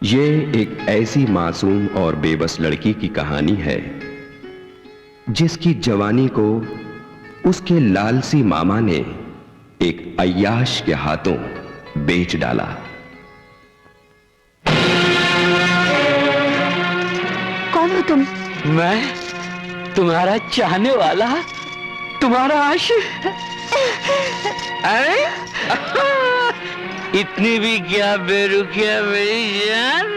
ये एक ऐसी मासूम और बेबस लड़की की कहानी है जिसकी जवानी को उसके लालसी मामा ने एक अय्याश के हाथों बेच डाला। कौन हो तुम? मैं तुम्हारा चाहने वाला, तुम्हारा आशिक। अरे इतनी भी क्या बेरुखिया मेरी जान।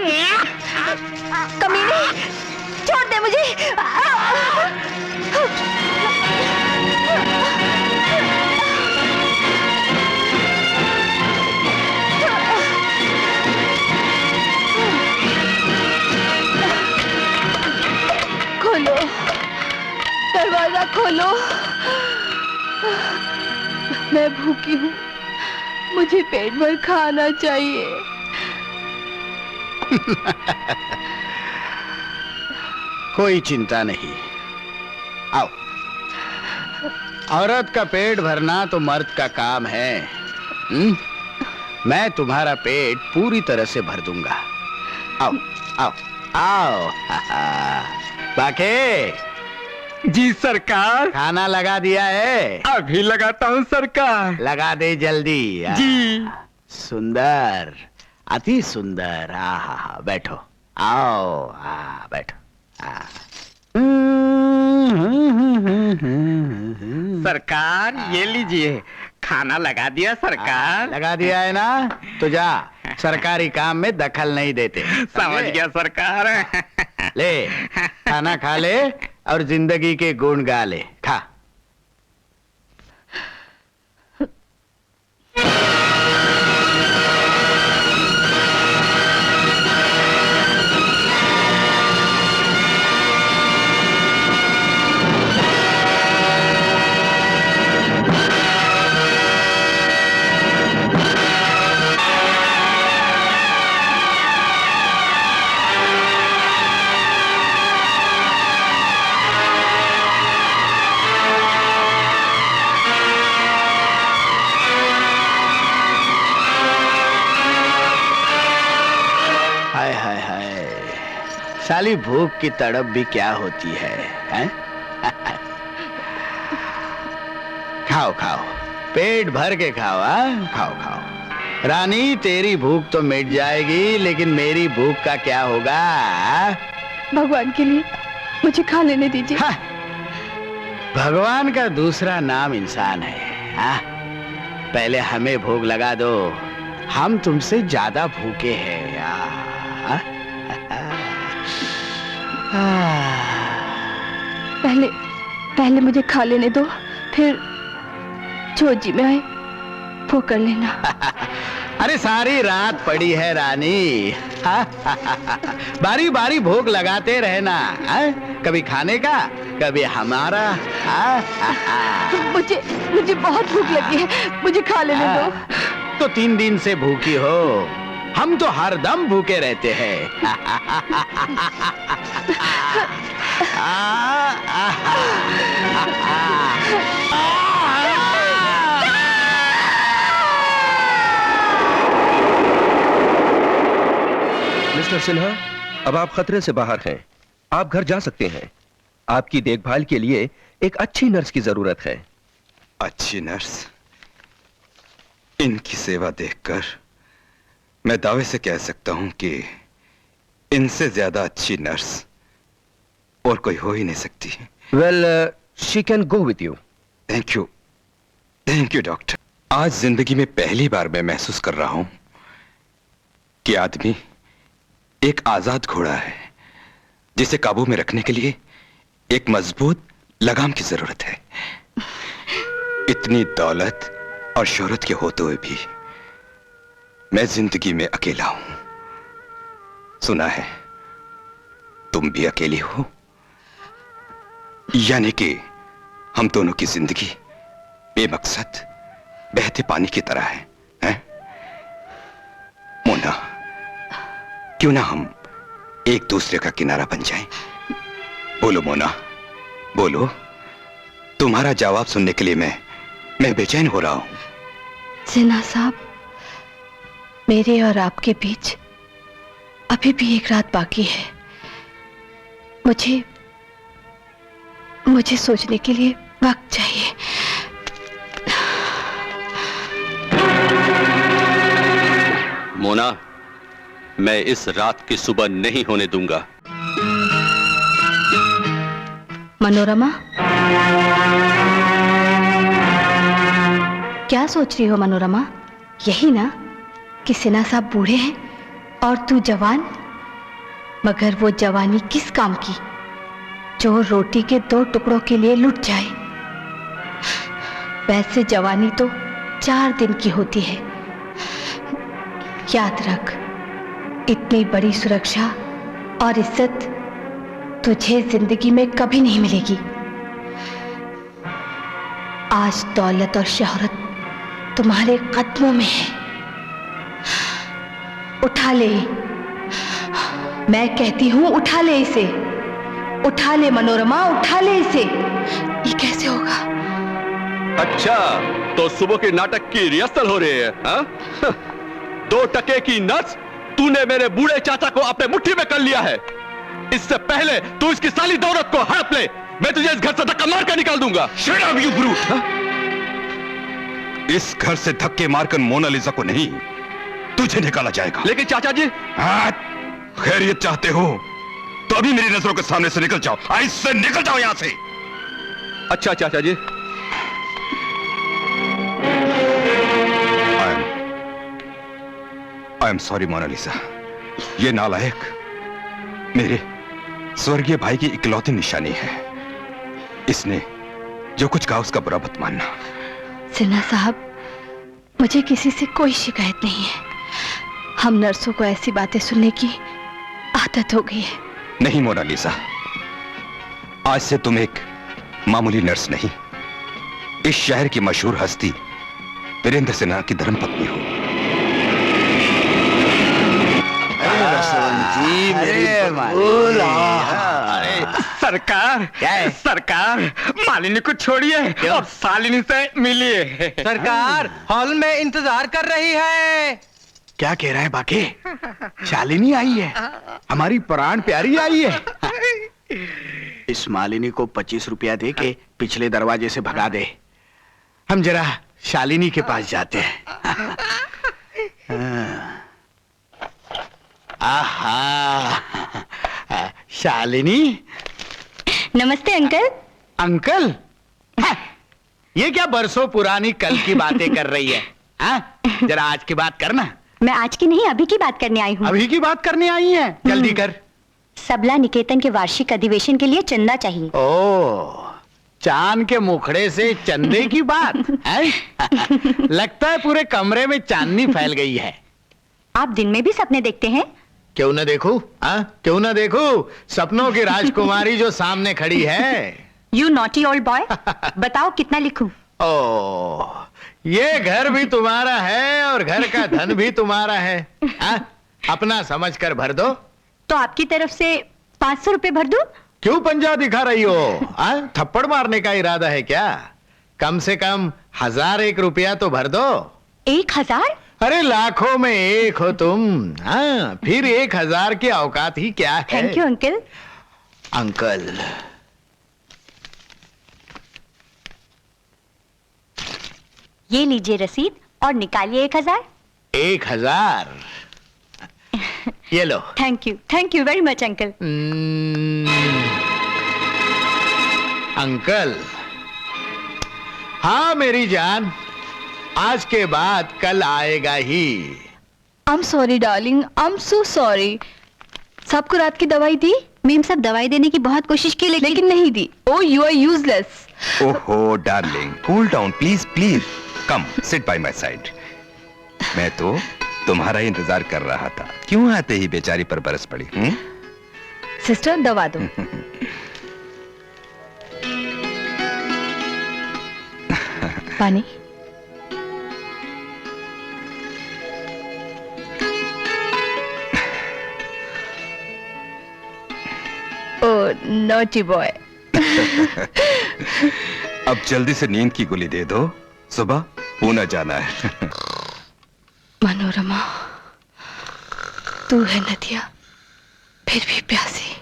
कमीने, छोड़ दे मुझे। खोलो, दरवाजा खोलो। मैं भूखी हूँ, मुझे पेट भर खाना चाहिए। कोई चिंता नहीं, आओ। औरत का पेट भरना तो मर्द का काम है। मैं तुम्हारा पेट पूरी तरह से भर दूंगा। आओ आओ आओ। बाके जी सरकार। खाना लगा दिया है? अभी लगाता हूँ सरकार। लगा दे जल्दी। जी। सुंदर, अति सुंदर। बैठो, आओ। बैठो। सरकार ये लीजिए, खाना लगा दिया सरकार। लगा दिया है ना, तो जा। सरकारी काम में दखल नहीं देते। समझ गया सरकार। ले, खाना खा ले और जिंदगी के गुण गा ले। खा। साली भूख की तड़प भी क्या होती है, हैं? खाओ खाओ, पेट भर के खाओ। खाओ खाओ। रानी, तेरी भूख तो मिट जाएगी, लेकिन मेरी भूख का क्या होगा? भगवान के लिए मुझे खा लेने दीजिए। भगवान का दूसरा नाम इंसान है। पहले हमें भोग लगा दो, हम तुमसे ज्यादा भूखे हैं। पहले मुझे खा लेने दो, फिर जो जी में आए वो कर लेना। अरे सारी रात पड़ी है रानी। बारी बारी भोग लगाते रहना। कभी खाने का, कभी हमारा। मुझे बहुत भूख लगी है, मुझे खा लेने दो। तो 3 दिन से भूखी हो, हम तो हर दम भूखे रहते हैं। मिस्टर सिन्हा, अब आप खतरे से बाहर हैं। आप घर जा सकते हैं। आपकी देखभाल के लिए एक अच्छी नर्स की जरूरत है। अच्छी नर्स? इनकी सेवा देखकर मैं दावे से कह सकता हूं कि इनसे ज्यादा अच्छी नर्स और कोई हो ही नहीं सकती। Well, she can go with you. Thank you doctor. आज जिंदगी में पहली बार मैं महसूस कर रहा हूं कि आदमी एक आजाद घोड़ा है, जिसे काबू में रखने के लिए एक मजबूत लगाम की जरूरत है। इतनी दौलत और शोहरत के होते हुए भी मैं जिंदगी में अकेला हूं। सुना है तुम भी अकेली हो, यानी कि हम दोनों की जिंदगी बेमकसद बहते पानी की तरह है, हैं? मोना, क्यों ना हम एक दूसरे का किनारा बन जाएं? बोलो मोना, बोलो। तुम्हारा जवाब सुनने के लिए मैं बेचैन हो रहा हूं। सिन्हा साहब, मेरे और आपके बीच अभी भी एक रात बाकी है। मुझे सोचने के लिए वक्त चाहिए। मोना, मैं इस रात की सुबह नहीं होने दूंगा। मनोरमा, क्या सोच रही हो मनोरमा? यही ना कि सिन्हा साहब बूढ़े हैं और तू जवान। मगर वो जवानी किस काम की जो रोटी के 2 टुकड़ों के लिए लुट जाए। वैसे जवानी तो 4 दिन की होती है। याद रख, इतनी बड़ी सुरक्षा और इज्जत तुझे जिंदगी में कभी नहीं मिलेगी। आज दौलत और शोहरत तुम्हारे कदमों में है। उठा ले, मैं कहती हूं उठा ले इसे। उठा ले मनोरमा, उठा ले इसे। ये कैसे होगा? अच्छा, तो सुबह के नाटक की रिहर्सल हो रही है, हाँ? 2 टके की नस तूने मेरे बूढ़े चाचा को अपने मुट्ठी में कर लिया है। इससे पहले तू इसकी साली दौलत को हड़प ले, मैं तुझे इस घर से धक्का मार कर निकाल दूंगा। Shut up, you brute! इस घर से धक्के मारकर मोनालिसा को नहीं, तुझे निकाला जाएगा। लेकिन चाचा जी, खैरियत चाहते हो तो अभी मेरी नजरों के सामने से निकल जाओ। आई से निकल जाओ यहां से। अच्छा चाचा जी। I am sorry Monalisa. ये नालायक मेरे स्वर्गीय भाई की इकलौती निशानी है। इसने जो कुछ कहा उसका बुरा मत मानना। सिन्हा साहब, मुझे किसी से कोई शिकायत नहीं है। हम नर्सों को ऐसी बातें सुनने की आदत हो गई है। नहीं मोनालिसा, आज से तुम एक मामूली नर्स नहीं, इस शहर की मशहूर हस्ती वीरेंद्र सिन्हा की धर्मपत्नी हो। सरकार मालिनी को छोड़िए और शालिनी से मिलिए। सरकार हॉल में इंतजार कर रही है। क्या कह रहा है बाकी? शालिनी आई है, हमारी प्राण प्यारी आई है। इस मालिनी को 25 रुपया दे के पिछले दरवाजे से भगा दे। हम जरा शालिनी के पास जाते हैं। आहा, शालिनी। नमस्ते अंकल। अंकल? ये क्या बरसों पुरानी कल की बातें कर रही है? जरा आज की बात करना। मैं आज की नहीं, अभी की बात करने आई हूँ। अभी की बात करने आई है? जल्दी कर। सबला निकेतन के वार्षिक अधिवेशन के लिए चंदा चाहिए। ओ, चांद के मुखड़े से चंदे की बात है? लगता है पूरे कमरे में चांदनी फैल गई है। आप दिन में भी सपने देखते हैं? क्यों ना देखूं? क्यों ना देखूं? सपनों की राजकुमारी जो सामने खड़ी है। यू नॉटी ओल्ड बॉय, बताओ कितना लिखूं? ओ, ये घर भी तुम्हारा है और घर का धन भी तुम्हारा है। अपना समझकर भर दो। तो आपकी तरफ से 500 रुपए भर दूं? क्यों पंजा दिखा रही हो? थप्पड़ मारने का इरादा है क्या? कम से कम 1001 रुपया तो भर दो। 1000? अरे लाखों में एक हो तुम। फिर 1000 की औकात ही क्या है? Thank you uncle. अंकल, ये लीजिए रसीद और निकालिए 1000। 1000? ये लो। Thank you very much uncle. Uncle, हाँ मेरी जान, आज के बाद कल आएगा ही। I am sorry darling, I am so sorry. सबको रात की दवाई दी? मैम सब दवाई देने की बहुत कोशिश की लेकिन नहीं दी। ओ यू आर यूजलेस। ओहो darling, cool down please please. Come sit by my side. मैं तो तुम्हारा ही इंतजार कर रहा था। क्यों आते ही बेचारी पर बरस पड़ी? सिस्टर दवा दो। पानी। ओ नॉटी बॉय। अब जल्दी से नींद की गोली दे दो, सुबह पूना जाना है। मनोरमा, तू है नदिया फिर भी प्यासी।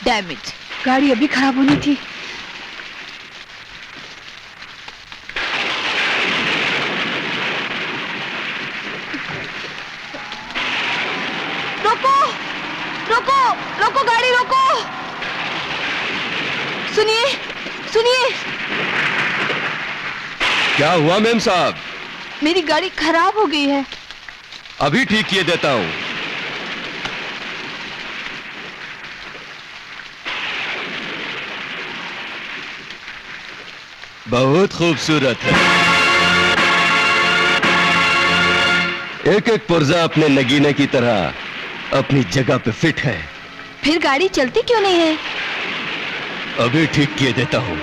डैमेज, गाड़ी अभी खराब होनी थी। रोको रोको रोको, गाड़ी रोको। सुनिए सुनिए। क्या हुआ मेम साहब? मेरी गाड़ी खराब हो गई है। अभी ठीक किए देता हूं। बहुत खूबसूरत है। एक एक पुर्जा अपने नगीने की तरह अपनी जगह पे फिट है। फिर गाड़ी चलती क्यों नहीं है? अभी ठीक किए देता हूं।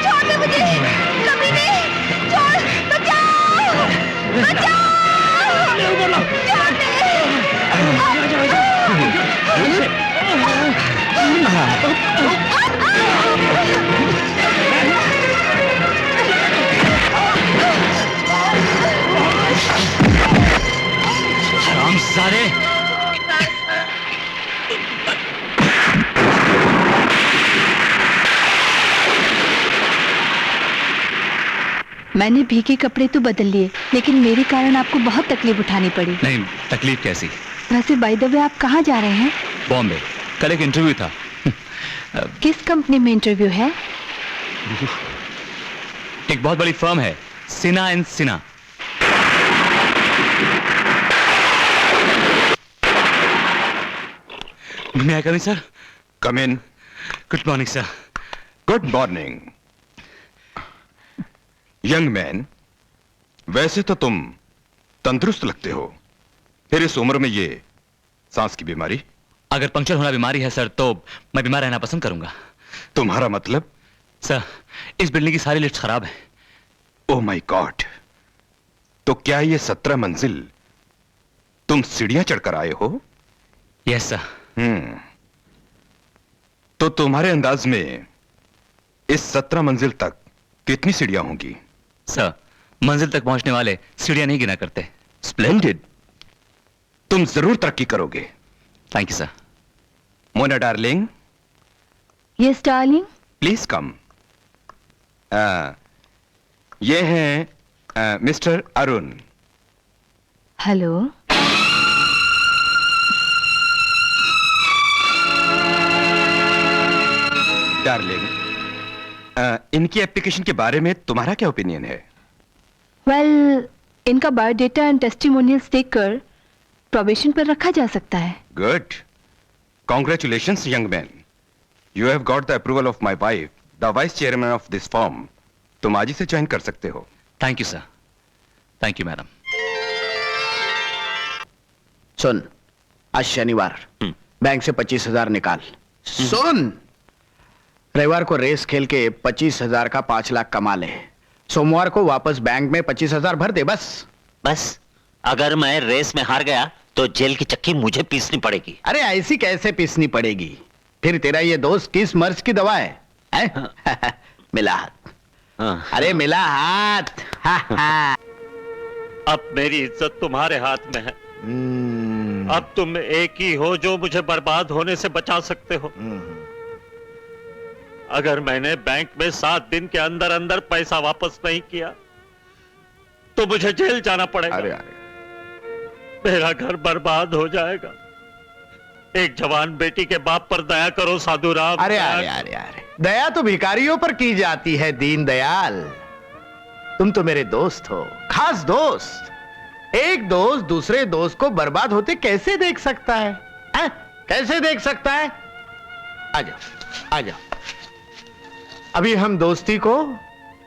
छोड़ दे मुझे, कभी नहीं। छोड़, बचाओ बचाओ। हराम सारे। मैंने भीगे कपड़े तो बदल लिए, लेकिन मेरे कारण आपको बहुत तकलीफ उठानी पड़ी। नहीं, तकलीफ कैसी? वैसे बाय द वे आप कहाँ जा रहे हैं? बॉम्बे, कल एक इंटरव्यू था। किस कंपनी में इंटरव्यू है? एक बहुत बड़ी फर्म है, सिन्हा एंड सिन्हा। मैं I come in sir? Come in. Good morning sir. Good morning. Young man, वैसे तो तुम तंदुरुस्त लगते हो, फिर इस उम्र में ये सांस की बीमारी? अगर पंक्चर होना बीमारी है सर, तो मैं बीमार रहना पसंद करूंगा। तुम्हारा मतलब? सर, इस बिल्डिंग की सारी लिफ्ट खराब है। Oh my God. तो क्या ये 17 मंजिल तुम सीढ़ियां चढ़कर आए हो? Yes sir. तो तुम्हारे अंदाज में इस 17 मंजिल तक कितनी सीढ़ियां होंगी? सर, मंजिल तक पहुंचने वाले सीढ़ियां नहीं गिना करते। स्प्लेंडेड। तुम जरूर तरक्की करोगे। Thank you sir. Mona darling, yes darling. Please come. ये हैं मिस्टर अरुण। हेलो। डार्लिंग, इनकी एप्लीकेशन के बारे में तुम्हारा क्या ओपिनियन है? वेल, इनका बायोडेटा एंड टेस्टिमोनियल्स देखकर प्रोबेशन पर रखा जा सकता है। Good. Congratulations young man, you have got the approval of my wife, the vice chairman of this firm. तुम आज ही से ज्वाइन कर सकते हो। Thank you sir. Thank you madam. सुन, आज शनिवार, बैंक से 25,000 निकाल। सुन, रविवार को रेस खेल के 25,000 का 5 लाख कमा ले। सोमवार को वापस बैंक में 25,000 भर दे। बस बस। अगर मैं रेस में हार गया तो जेल की चक्की मुझे पीसनी पड़ेगी। अरे ऐसी कैसे पीसनी पड़ेगी? फिर तेरा ये दोस्त किस मर्ज की दवा है? मिला हाथ। अरे मिला हाथ। अब मेरी इज्जत तुम्हारे हाथ में है। अब तुम एक ही हो जो मुझे बर्बाद होने से बचा सकते हो। अगर मैंने बैंक में 7 दिन के अंदर अंदर पैसा वापस नहीं किया तो मुझे जेल जाना पड़ेगा। अरे अरे मेरा घर बर्बाद हो जाएगा। एक जवान बेटी के बाप पर दया करो साधु राम। अरे अरे अरे अरे, दया तो भिखारियों पर की जाती है दीन दयाल। तुम तो मेरे दोस्त हो, खास दोस्त। एक दोस्त दूसरे दोस्त को बर्बाद होते कैसे देख सकता है? कैसे देख सकता है? आजा आजा, अभी हम दोस्ती को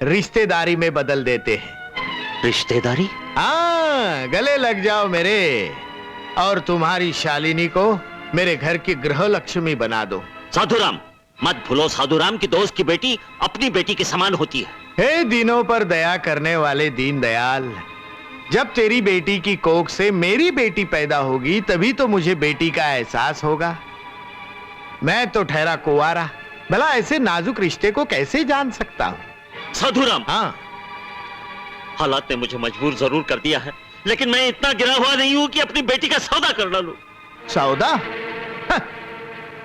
रिश्तेदारी में बदल देते हैं। रिश्तेदारी? हाँ, गले लग जाओ मेरे, और तुम्हारी शालिनी को मेरे घर की गृह लक्ष्मी बना दो। साधुराम, मत भूलो साधुराम की दोस्त की बेटी अपनी बेटी के समान होती है। हे दिनों पर दया करने वाले दीन दयाल, जब तेरी बेटी की कोख से मेरी बेटी पैदा होगी तभी तो मुझे बेटी का एहसास होगा। मैं तो ठहरा कुंवारा, भला ऐसे नाजुक रिश्ते को कैसे जान सकता हूं? साधुराम, हाँ, हालात ने मुझे मजबूर जरूर कर दिया है, लेकिन मैं इतना गिरा हुआ नहीं हूं कि अपनी बेटी का सौदा कर डालूं। सौदा?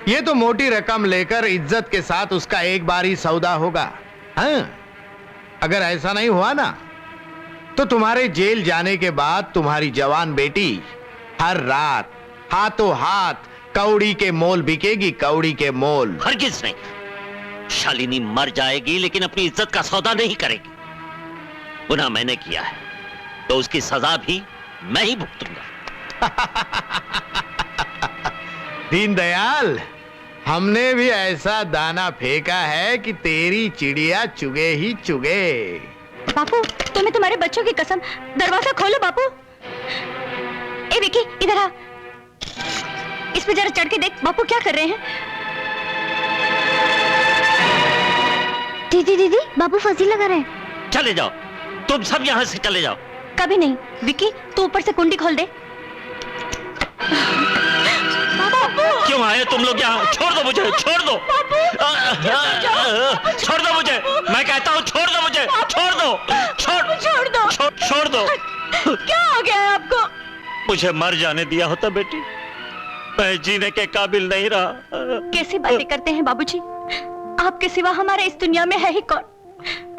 ये तो मोटी रकम लेकर इज्जत के साथ उसका एक बार ही सौदा होगा। हाँ, अगर ऐसा नहीं हुआ ना तो तुम्हारे जेल जाने के बाद तुम्हारी जवान बेटी हर रात हाथों हाथ कौड़ी के मोल बिकेगी, कौड़ी के मोल। हरगिज नहीं, शालिनी मर जाएगी लेकिन अपनी इज्जत का सौदा नहीं करेगी। गुनाह मैंने किया है तो उसकी सजा भी मैं ही भुगतूंगा। दीनदयाल, हमने भी ऐसा दाना फेंका है कि तेरी चिड़िया चुगे ही चुगे। बापू, तुम्हें तुम्हारे बच्चों की कसम, दरवाजा खोलो बापू। ए विकी, इधर आ, इस पे जरा चढ़ के देख बापू क्या कर रहे हैं। दीदी दीदी, बापू फांसी लगा रहे हैं। चले जाओ, तुम सब यहां से चले जाओ। कभी नहीं विकी, तू ऊपर से कुंडी खोल दे। क्यों आए तुम लोग यहाँ? छोड़ दो मुझे, छोड़ दो, छोड़ दो मुझे, मैं कहता हूँ छोड़ दो मुझे, छोड़ दो, छोड़ दो। छोड़ दो। क्या हो गया है आपको? मुझे मर जाने दिया होता बेटी, मैं जीने के काबिल नहीं रहा। कैसी बातें करते हैं बाबूजी, आपके सिवा हमारे इस दुनिया में है ही कौन?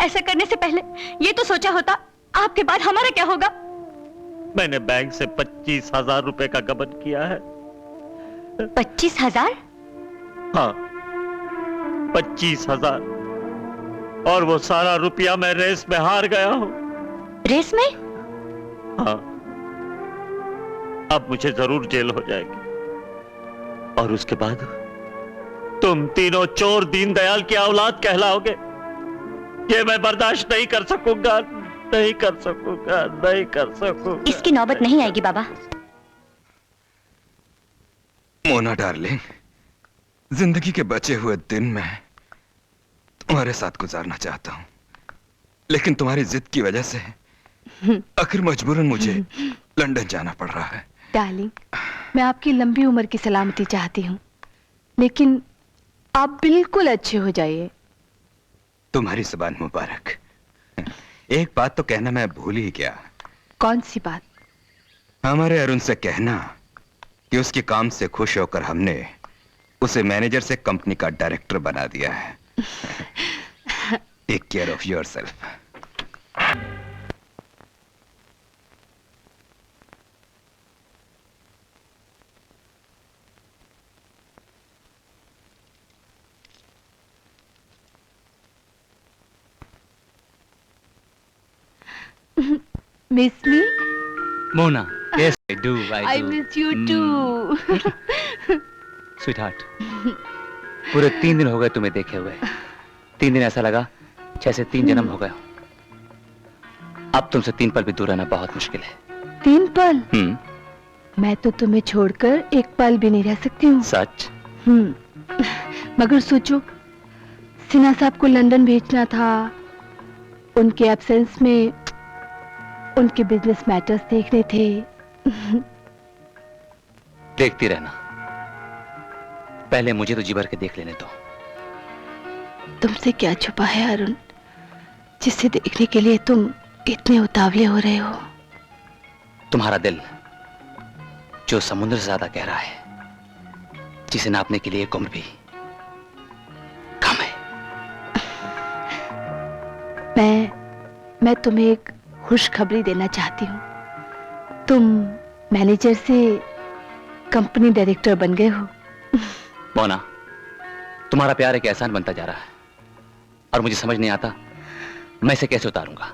ऐसा करने से पहले ये तो सोचा होता आपके बाद हमारा क्या होगा। मैंने बैंक से 25,000 रुपए का गबन किया है। 25,000? हाँ, 25,000, और वो सारा रुपया मैं रेस में हार गया हूं। रेस में? हाँ, अब मुझे जरूर जेल हो जाएगी, और उसके बाद तुम तीनों चोर दीनदयाल की औलाद कहलाओगे। ये मैं बर्दाश्त नहीं कर सकूंगा, नहीं कर सकूंगा, नहीं कर सकूंगा। इसकी नौबत नहीं आएगी बाबा। मोना डार्लिंग, जिंदगी के बचे हुए दिन मैं तुम्हारे साथ गुजारना चाहता हूं, लेकिन तुम्हारी जिद की वजह से आखिर मजबूरन मुझे लंदन जाना पड़ रहा है। डार्लिंग, मैं आपकी लंबी उम्र की सलामती चाहती हूँ, लेकिन आप बिल्कुल अच्छे हो जाइए। तुम्हारी जुबान मुबारक। एक बात तो कहना मैं भूल ही गया। कौन सी बात? हमारे अरुण से कहना कि उसके काम से खुश होकर हमने उसे मैनेजर से कंपनी का डायरेक्टर बना दिया है। Take care of yourself. Miss me? Mona, yes, I do. I miss you too. Sweetheart, पूरे 3 दिन हो गए तुम्हें देखे हुए। 3 दिन ऐसा लगा जैसे 3 जन्म हो गए। अब तुमसे 3 पल भी दूर रहना बहुत मुश्किल है। 3 पल? मैं तो तुम्हें छोड़कर एक पल भी नहीं रह सकती हूँ। सच? मगर सोचो, सिन्हा साहब को लंदन भेजना था, उनके एब्सेंस में उनके बिजनेस मैटर्स देखने थे। देखती रहना, पहले मुझे तो जी भर के देख लेने दो। तुमसे क्या छुपा है अरुण, जिसे देखने के लिए तुम इतने उतावले हो रहे हो? तुम्हारा दिल, जो समुद्र से ज्यादा गहरा है, जिसे नापने के लिए एक उम्र भी कम है। मैं तुम्हें एक खुशखबरी देना चाहती हूँ। तुम मैनेजर से कंपनी डायरेक्टर बन गए हो। मोना, तुम्हारा प्यार एक एहसान बनता जा रहा है और मुझे समझ नहीं आता मैं इसे कैसे उतारूंगा।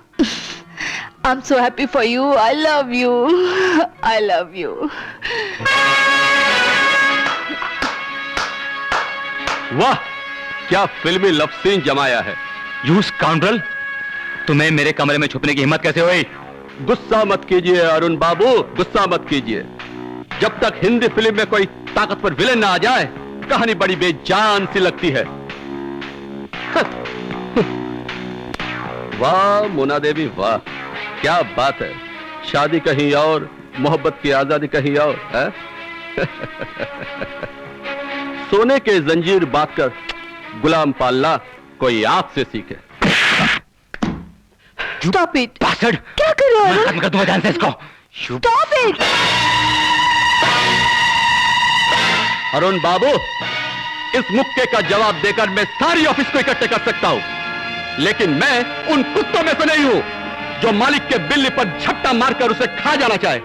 I'm so happy for you. I love you. I love you. वाह, क्या फिल्मी लव सीन जमाया है। You scoundrel! तुम्हें मेरे कमरे में छुपने की हिम्मत कैसे हुई? गुस्सा मत कीजिए अरुण बाबू, गुस्सा मत कीजिए। जब तक हिंदी फिल्म में कोई ताकतवर विलेन ना आ जाए, कहानी बड़ी बेजान सी लगती है। वाह मोना देवी, वाह क्या बात है। शादी कहीं और, मोहब्बत की आजादी कहीं और है? सोने के जंजीर बांधकर गुलाम पालना कोई आपसे सीखे। Stop it! Bastard! क्या कर रहे हो? खत्म कर दूंगा जान से इसको। Stop it! अरुण बाबू, इस मुक्के का जवाब देकर मैं सारी ऑफिस को इकट्ठे कर सकता हूं, लेकिन मैं उन कुत्तों में से नहीं हूं जो मालिक के बिल्ली पर झपटा मारकर उसे खा जाना चाहे।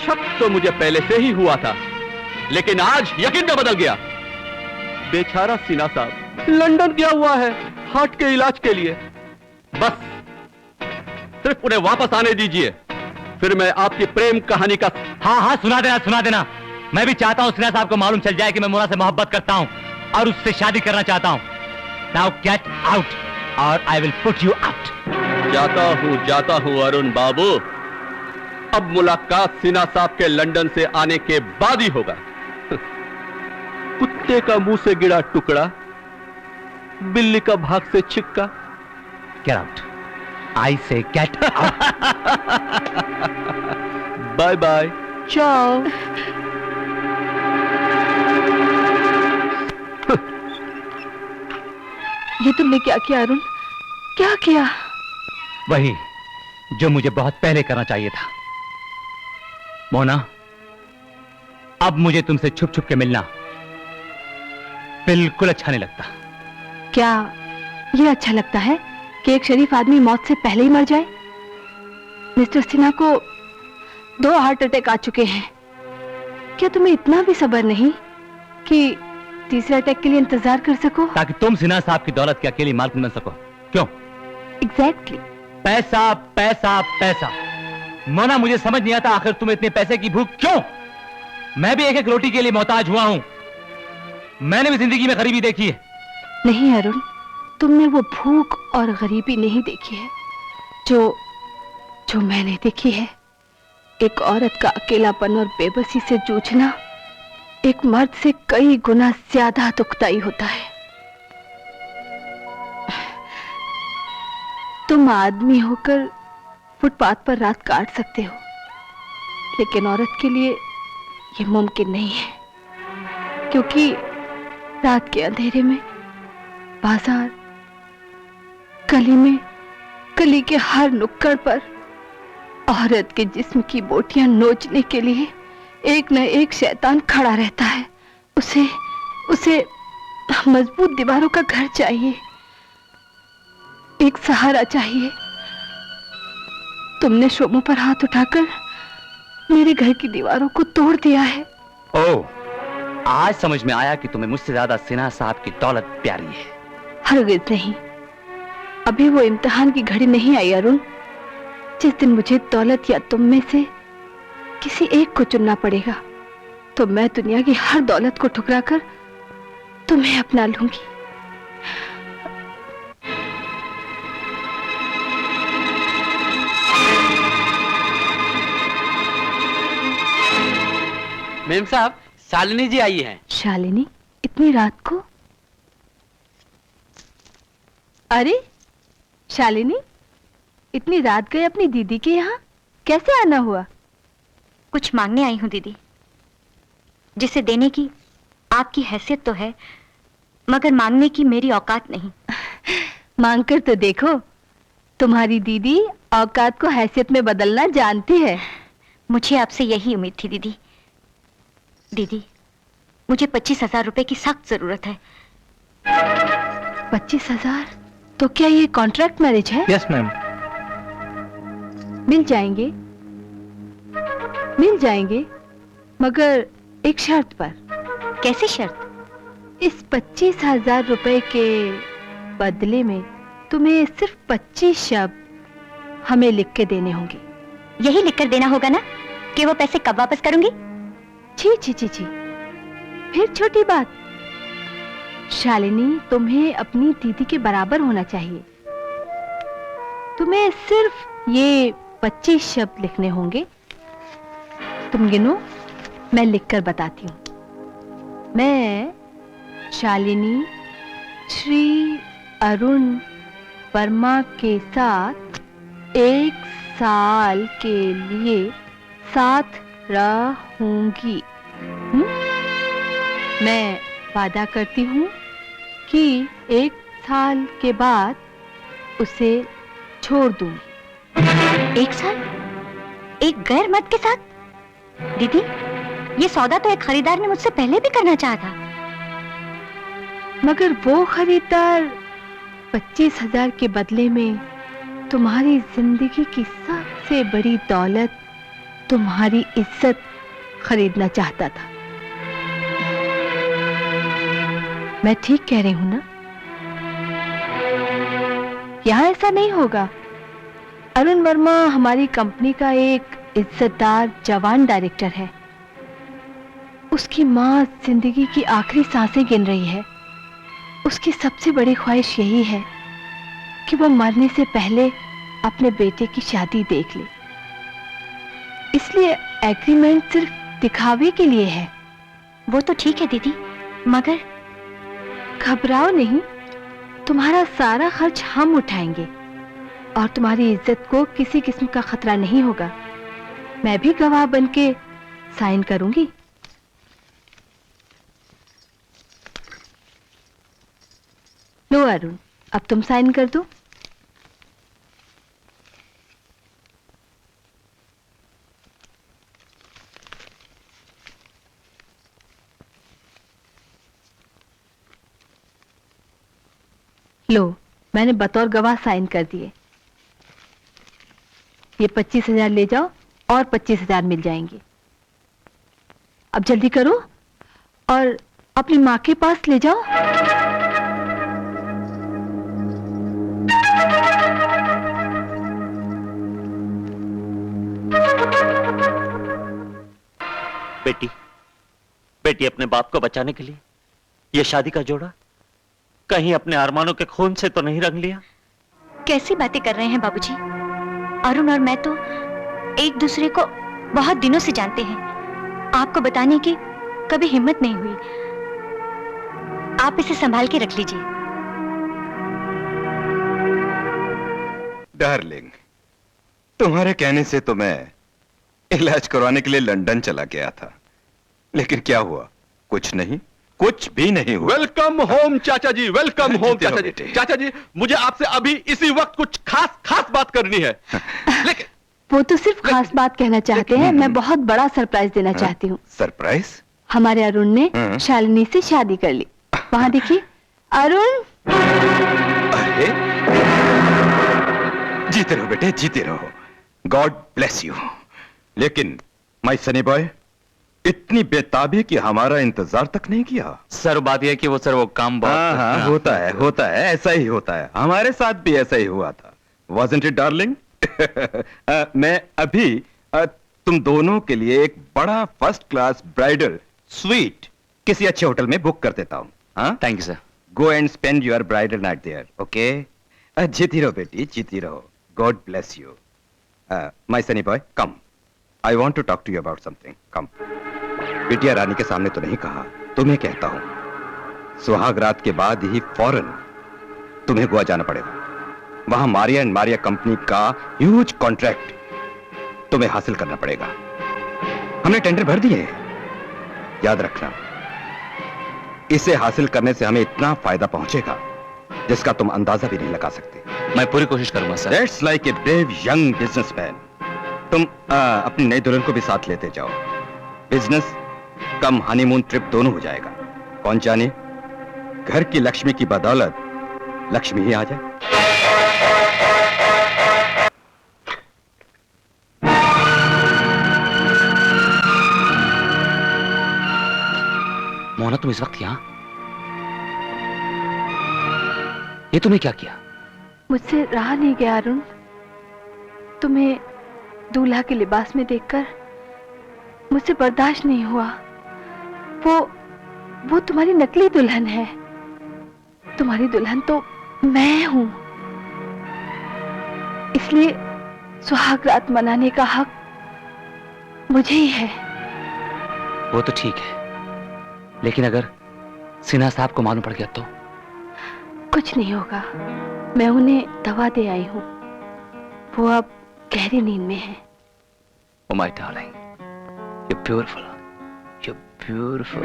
शक तो मुझे पहले से ही हुआ था, लेकिन आज यकीन में बदल गया। बेचारा सिन्हा साहब लंदन गया हुआ है हार्ट के इलाज के लिए। बस सिर्फ उन्हें वापस आने दीजिए, फिर मैं आपकी प्रेम कहानी का। हाँ हाँ, सुना देना सुना देना। मैं भी चाहता हूं सिन्हा साहब को मालूम चल जाए कि मैं मोना से मोहब्बत करता हूं और उससे शादी करना चाहता हूं। नाउ गेट आउट और I will put you out. जाता हूं अरुण बाबू। अब मुलाकात सिन्हा साहब के लंदन से आने के बाद ही होगा। कुत्ते का मुंह से गिरा टुकड़ा, बिल्ली का भाग से छिक्का। गेट आउट, आई से गेट आउट। बाय बाय, जाओ। ये तुमने क्या किया अरुण? क्या किया? वही जो मुझे बहुत पहले करना चाहिए था। मोना, अब मुझे तुमसे छुप छुप के मिलना बिल्कुल अच्छा नहीं लगता। क्या ये अच्छा लगता है कि एक शरीफ आदमी मौत से पहले ही मर जाए? मिस्टर सिन्हा को 2 हार्ट अटैक आ चुके हैं। क्या तुम्हें इतना भी सब्र नहीं कि तीसरे अटैक के लिए इंतजार कर सको? ताकि तुम सिन्हा साहब की दौलत की अकेली मालकिन बन सको। क्यों? एग्जैक्टली। पैसा पैसा पैसा। मोना, मुझे समझ नहीं आता आखिर तुम्हें इतने पैसे की भूख क्यों? मैं भी एक एक रोटी के लिए मोहताज हुआ हूं। मैंने भी जिंदगी में गरीबी देखी है। नहीं अरुण, तुमने वो भूख और गरीबी नहीं देखी है जो मैंने देखी है। एक औरत का अकेलापन और बेबसी से जूझना एक मर्द से कई गुना ज्यादा दुखदाई होता है। तुम आदमी होकर फुटपाथ पर रात काट सकते हो, लेकिन औरत के लिए यह मुमकिन नहीं है, क्योंकि रात के अंधेरे में बाजार, गली में, गली के हर नुक्कड़ पर औरत के जिस्म की बोटियां नोचने के लिए एक न एक शैतान खड़ा रहता है। उसे मजबूत दीवारों का घर चाहिए, एक सहारा चाहिए। तुमने शोभों पर हाथ उठाकर मेरे घर की दीवारों को तोड़ दिया है। ओह, आज समझ में आया कि तुम्हें मुझसे ज्यादा सिन्हा साहब की दौलत प्यारी है। हरगिज़ नहीं, अभी वो इम्तिहान की घड़ी नहीं आई अरुण। जिस दिन मुझे दौलत या तुम में से किसी एक को चुनना पड़ेगा, तो मैं दुनिया की हर दौलत को ठुकराकर तुम्हें अपना लूंगी। मेम साहब, शालिनी जी आई हैं। शालिनी? इतनी रात को? अरे शालिनी, इतनी रात गए अपनी दीदी के यहाँ? कैसे आना हुआ? कुछ मांगने आई हूँ दीदी, जिसे देने की आपकी हैसियत तो है, मगर मांगने की मेरी औकात नहीं। मांगकर तो देखो, तुम्हारी दीदी औकात को हैसियत में बदलना जानती है। मुझे आपसे यही उम्मीद थी दीदी। दीदी, मुझे 25,000 रुपए की सख्त जरूरत है। 25,000? तो क्या ये कॉन्ट्रैक्ट मैरिज है? Yes ma'am. मिल जाएंगे, मिल जाएंगे, मगर एक शर्त पर। कैसी शर्त? इस 25,000 रुपए के बदले में तुम्हें सिर्फ 25 शब्द हमें लिख के देने होंगे। यही लिखकर देना होगा ना कि वो पैसे कब वापस करूंगी? छी छी छी छी, फिर छोटी बात। शालिनी, तुम्हें अपनी दीदी के बराबर होना चाहिए। तुम्हें सिर्फ ये 25 शब्द लिखने होंगे। तुम गिनो, मैं लिखकर बताती हूँ। मैं शालिनी श्री अरुण वर्मा के साथ 1 साल के लिए साथ रहूंगी। मैं वादा करती हूँ कि 1 साल के बाद उसे छोड़ दूंगी। 1 साल? एक गैर मर्द के साथ? दीदी, ये सौदा तो एक खरीदार ने मुझसे पहले भी करना चाहा था। मगर वो खरीदार 25,000 के बदले में तुम्हारी जिंदगी की सबसे बड़ी दौलत, तुम्हारी इज्जत खरीदना चाहता था। मैं ठीक कह रही हूं ना? यहां ऐसा नहीं होगा। अरुण वर्मा हमारी कंपनी का एक इज्जतदार जवान डायरेक्टर है। उसकी मां जिंदगी की आखिरी सांसें गिन रही है। उसकी सबसे बड़ी ख्वाहिश यही है कि वो मरने से पहले अपने बेटे की शादी देख ले। इसलिए एग्रीमेंट सिर्फ दिखावे के लिए है। वो तो ठीक है दीदी, मगर घबराओ नहीं, तुम्हारा सारा खर्च हम उठाएंगे और तुम्हारी इज्जत को किसी किस्म का खतरा नहीं होगा। मैं भी गवाह बनके साइन करूंगी। लो अरुण, अब तुम साइन कर दो। लो, मैंने बतौर गवाह साइन कर दिए। ये 25,000 ले जाओ और 25,000 मिल जाएंगे। अब जल्दी करो और अपनी माँ के पास ले जाओ। बेटी, बेटी अपने बाप को बचाने के लिए ये शादी का जोड़ा कहीं अपने अरमानों के खून से तो नहीं रंग लिया? कैसी बातें कर रहे हैं बाबूजी? अरुण और मैं तो एक दूसरे को बहुत दिनों से जानते हैं। आपको बताने की कभी हिम्मत नहीं हुई। आप इसे संभाल के रख लीजिए। डार्लिंग, तुम्हारे कहने से तो मैं इलाज करवाने के लिए लंदन चला गया था, लेकिन क्या हुआ? कुछ नहीं, कुछ भी नहीं हुआ। वेलकम होम चाचा जी, वेलकम होम चाचा जी। चाचा जी, मुझे आपसे अभी इसी वक्त कुछ खास बात करनी है। लेकिन वो तो सिर्फ खास बात कहना चाहते हैं। मैं बहुत बड़ा सरप्राइज देना चाहती हूँ। सरप्राइज? हमारे अरुण ने शालिनी से शादी कर ली। वहां देखिए, अरुण। अरे, जीते रहो बेटे, जीते रहो। God bless you. लेकिन माय सनी बॉय, इतनी बेताबी कि हमारा इंतजार तक नहीं किया। सर, बात यह कि वो काम बहुत हाँ, होता है, ऐसा ही होता है। हमारे साथ भी ऐसा ही हुआ था। Wasn't it, darling? मैं अभी तुम दोनों के लिए एक बड़ा फर्स्ट क्लास ब्राइडल स्वीट किसी अच्छे होटल में बुक कर देता हूँ। हाँ, thank you sir. Go and spend your bridal night there, okay? जीती रहो बेटी, जीती रहो। God bless you. My sunny boy, come. I want to talk to you about something. Come. बिटिया रानी के सामने तो नहीं कहा, तुम्हें कहता हूं। सुहाग रात के बाद ही फौरन तुम्हें गोवा जाना पड़ेगा। वहां मारिया एंड मारिया कंपनी का ह्यूज कॉन्ट्रैक्ट तुम्हें हासिल करना पड़ेगा। हमने टेंडर भर दिए हैं। याद रखना, इसे हासिल करने से हमें इतना फायदा पहुंचेगा जिसका तुम अंदाजा भी नहीं लगा सकते। मैं पूरी कोशिश करूंगा sir. That's like a brave young businessman. तुम अपनी नई दुल्हन को भी साथ लेते जाओ। बिजनेस कम हनीमून ट्रिप दोनों हो जाएगा। कौन जाने घर की लक्ष्मी की बदौलत लक्ष्मी ही आ जाए। मोना, तुम इस वक्त यहां? ये तूने क्या किया? मुझसे रहा नहीं गया अरुण, तुम्हें दूल्हा के लिबास में देखकर मुझसे बर्दाश्त नहीं हुआ। वो तुम्हारी नकली दुल्हन है, तुम्हारी दुल्हन तो मैं हूं। इसलिए सुहाग रात मनाने का हक मुझे ही है। वो तो ठीक है, लेकिन अगर सिन्हा साहब को मालूम पड़ गया तो? कुछ नहीं होगा, मैं उन्हें दवा दे आई हूं, वो अब गहरी नींद में है। Oh my darling, you're beautiful. You're beautiful.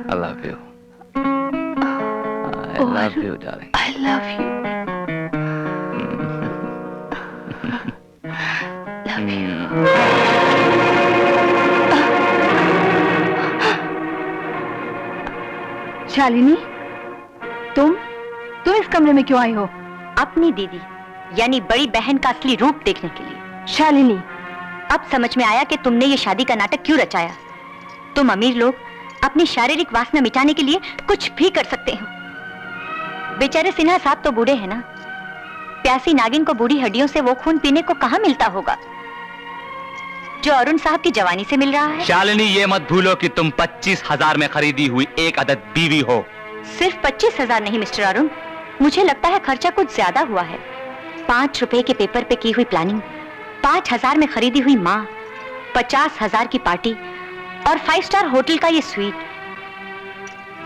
I love you. I love you, darling. I love you. Love you. Shalini, तुम इस कमरे में क्यों आई हो? अपनी दीदी यानी बड़ी बहन का असली रूप देखने के लिए। शालिनी, अब समझ में आया कि तुमने ये शादी का नाटक क्यों रचाया। तुम अमीर लोग अपनी शारीरिक वासना मिटाने के लिए कुछ भी कर सकते हो। बेचारे सिन्हा साहब तो बूढ़े हैं ना, प्यासी नागिन को बूढ़ी हड्डियों से वो खून पीने को कहां मिलता होगा जो अरुण साहब की जवानी से मिल रहा है। शालिनी, ये मत भूलो कि तुम 25,000 में खरीदी हुई एक अदद बीवी हो। सिर्फ 25,000 नहीं मिस्टर अरुण, मुझे लगता है खर्चा कुछ ज्यादा हुआ है। 5 रुपए के पेपर पे की हुई प्लानिंग, 5,000 में खरीदी हुई माँ, 50,000 की पार्टी और 5 स्टार होटल का ये स्वीट।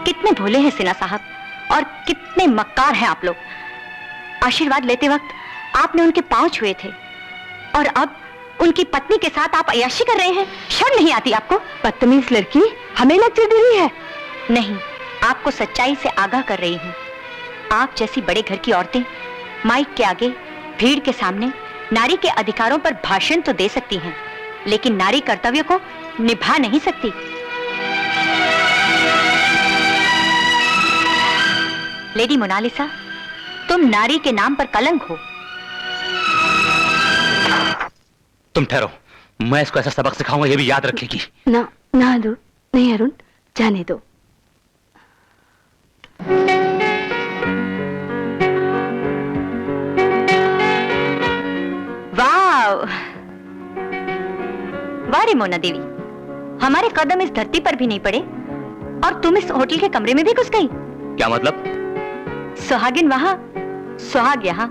कितने भोले हैं सिन्हा साहब और कितने मक्कार हैं आप लोग। आशीर्वाद लेते वक्त आपने उनके पांव छुए थे और अब उनकी पत्नी के साथ आप अय्याशी कर रहे हैं। शर्म नहीं आती आपको? बदतमीज लड़की, हमें लेक्चर दे रही है। नहीं, आपको सच्चाई से आगाह कर रही हूँ। आप जैसी बड़े घर की औरतें माइक के आगे भीड़ के सामने नारी के अधिकारों पर भाषण तो दे सकती हैं, लेकिन नारी कर्तव्य को निभा नहीं सकती। लेडी मोनालिसा, तुम नारी के नाम पर कलंक हो। तुम ठहरो, मैं इसको ऐसा सबक सिखाऊंगा ये भी याद रखेगी। ना अरुण, नहीं अरुण, जाने दो। वाह रे मोना देवी, हमारे कदम इस धरती पर भी नहीं पड़े और तुम इस होटल के कमरे में भी घुस गई। क्या मतलब? सुहागिन वहां, सुहाग यहाँ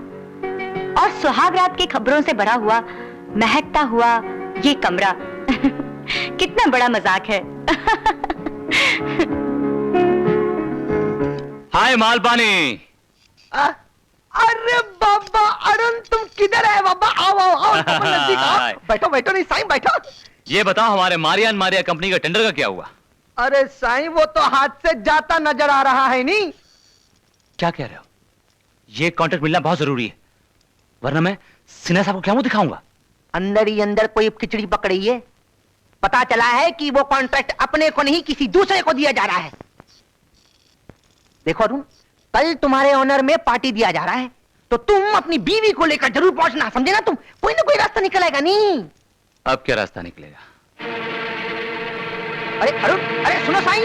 और सुहाग रात की खबरों से भरा हुआ महकता हुआ ये कमरा कितना बड़ा मजाक है। हाय मालपानी। अरे बाबा अरुण, तुम किधर है बाबा? आओ आओ आओ, नजदीक आओ। बैठो बैठो, नहीं साईं बैठो। ये बताओ, हमारे मारियान मारिया कंपनी का टेंडर का क्या हुआ? अरे साईं, वो तो हाथ से जाता नजर आ रहा है। नहीं, क्या कह रहे हो? ये कॉन्ट्रैक्ट मिलना बहुत जरूरी है, वरना मैं सिन्हा साहब को क्या मुंह दिखाऊंगा? अंदर ही अंदर कोई खिचड़ी पकड़ी है। पता चला है कि वो कॉन्ट्रैक्ट अपने को नहीं किसी दूसरे को दिया जा रहा है। देखो अरुण, कल तुम्हारे ऑनर में पार्टी दिया जा रहा है, तो तुम अपनी बीवी को लेकर जरूर पहुंचना, समझे ना? तुम कोई ना कोई रास्ता निकलेगा। नहीं, अब क्या रास्ता निकलेगा? अरे अरुण, अरे सुनो साईं,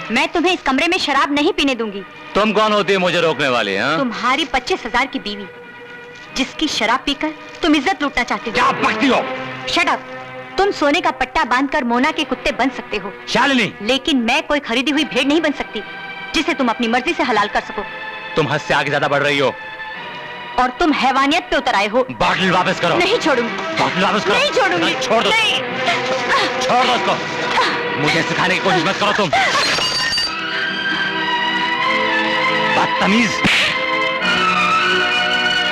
मैं तुम्हें इस कमरे में शराब नहीं पीने दूंगी। तुम कौन होती है मुझे रोकने वाली? हाँ? तुम्हारी 25,000 की बीवी, जिसकी शराब पीकर तुम इज्जत लूटना चाहते हो। क्या बकती हो? Shut up. तुम सोने का पट्टा बांधकर मोना के कुत्ते बन सकते हो शालिनी, लेकिन मैं कोई खरीदी हुई भेड़ नहीं बन सकती जिसे तुम अपनी मर्जी से हलाल कर सको। तुम हद से आगे ज्यादा बढ़ रही हो और तुम हैवानियत पे उतर आए हो। बॉटल वापस करो। नहीं छोड़ूंगी। बॉटल वापस करो। नहीं छोड़ूंगी। छोड़ दो। नहीं। छोड़ दो उसको। मुझे सिखाने की कोशिश मत करो तुम। बदतमीज।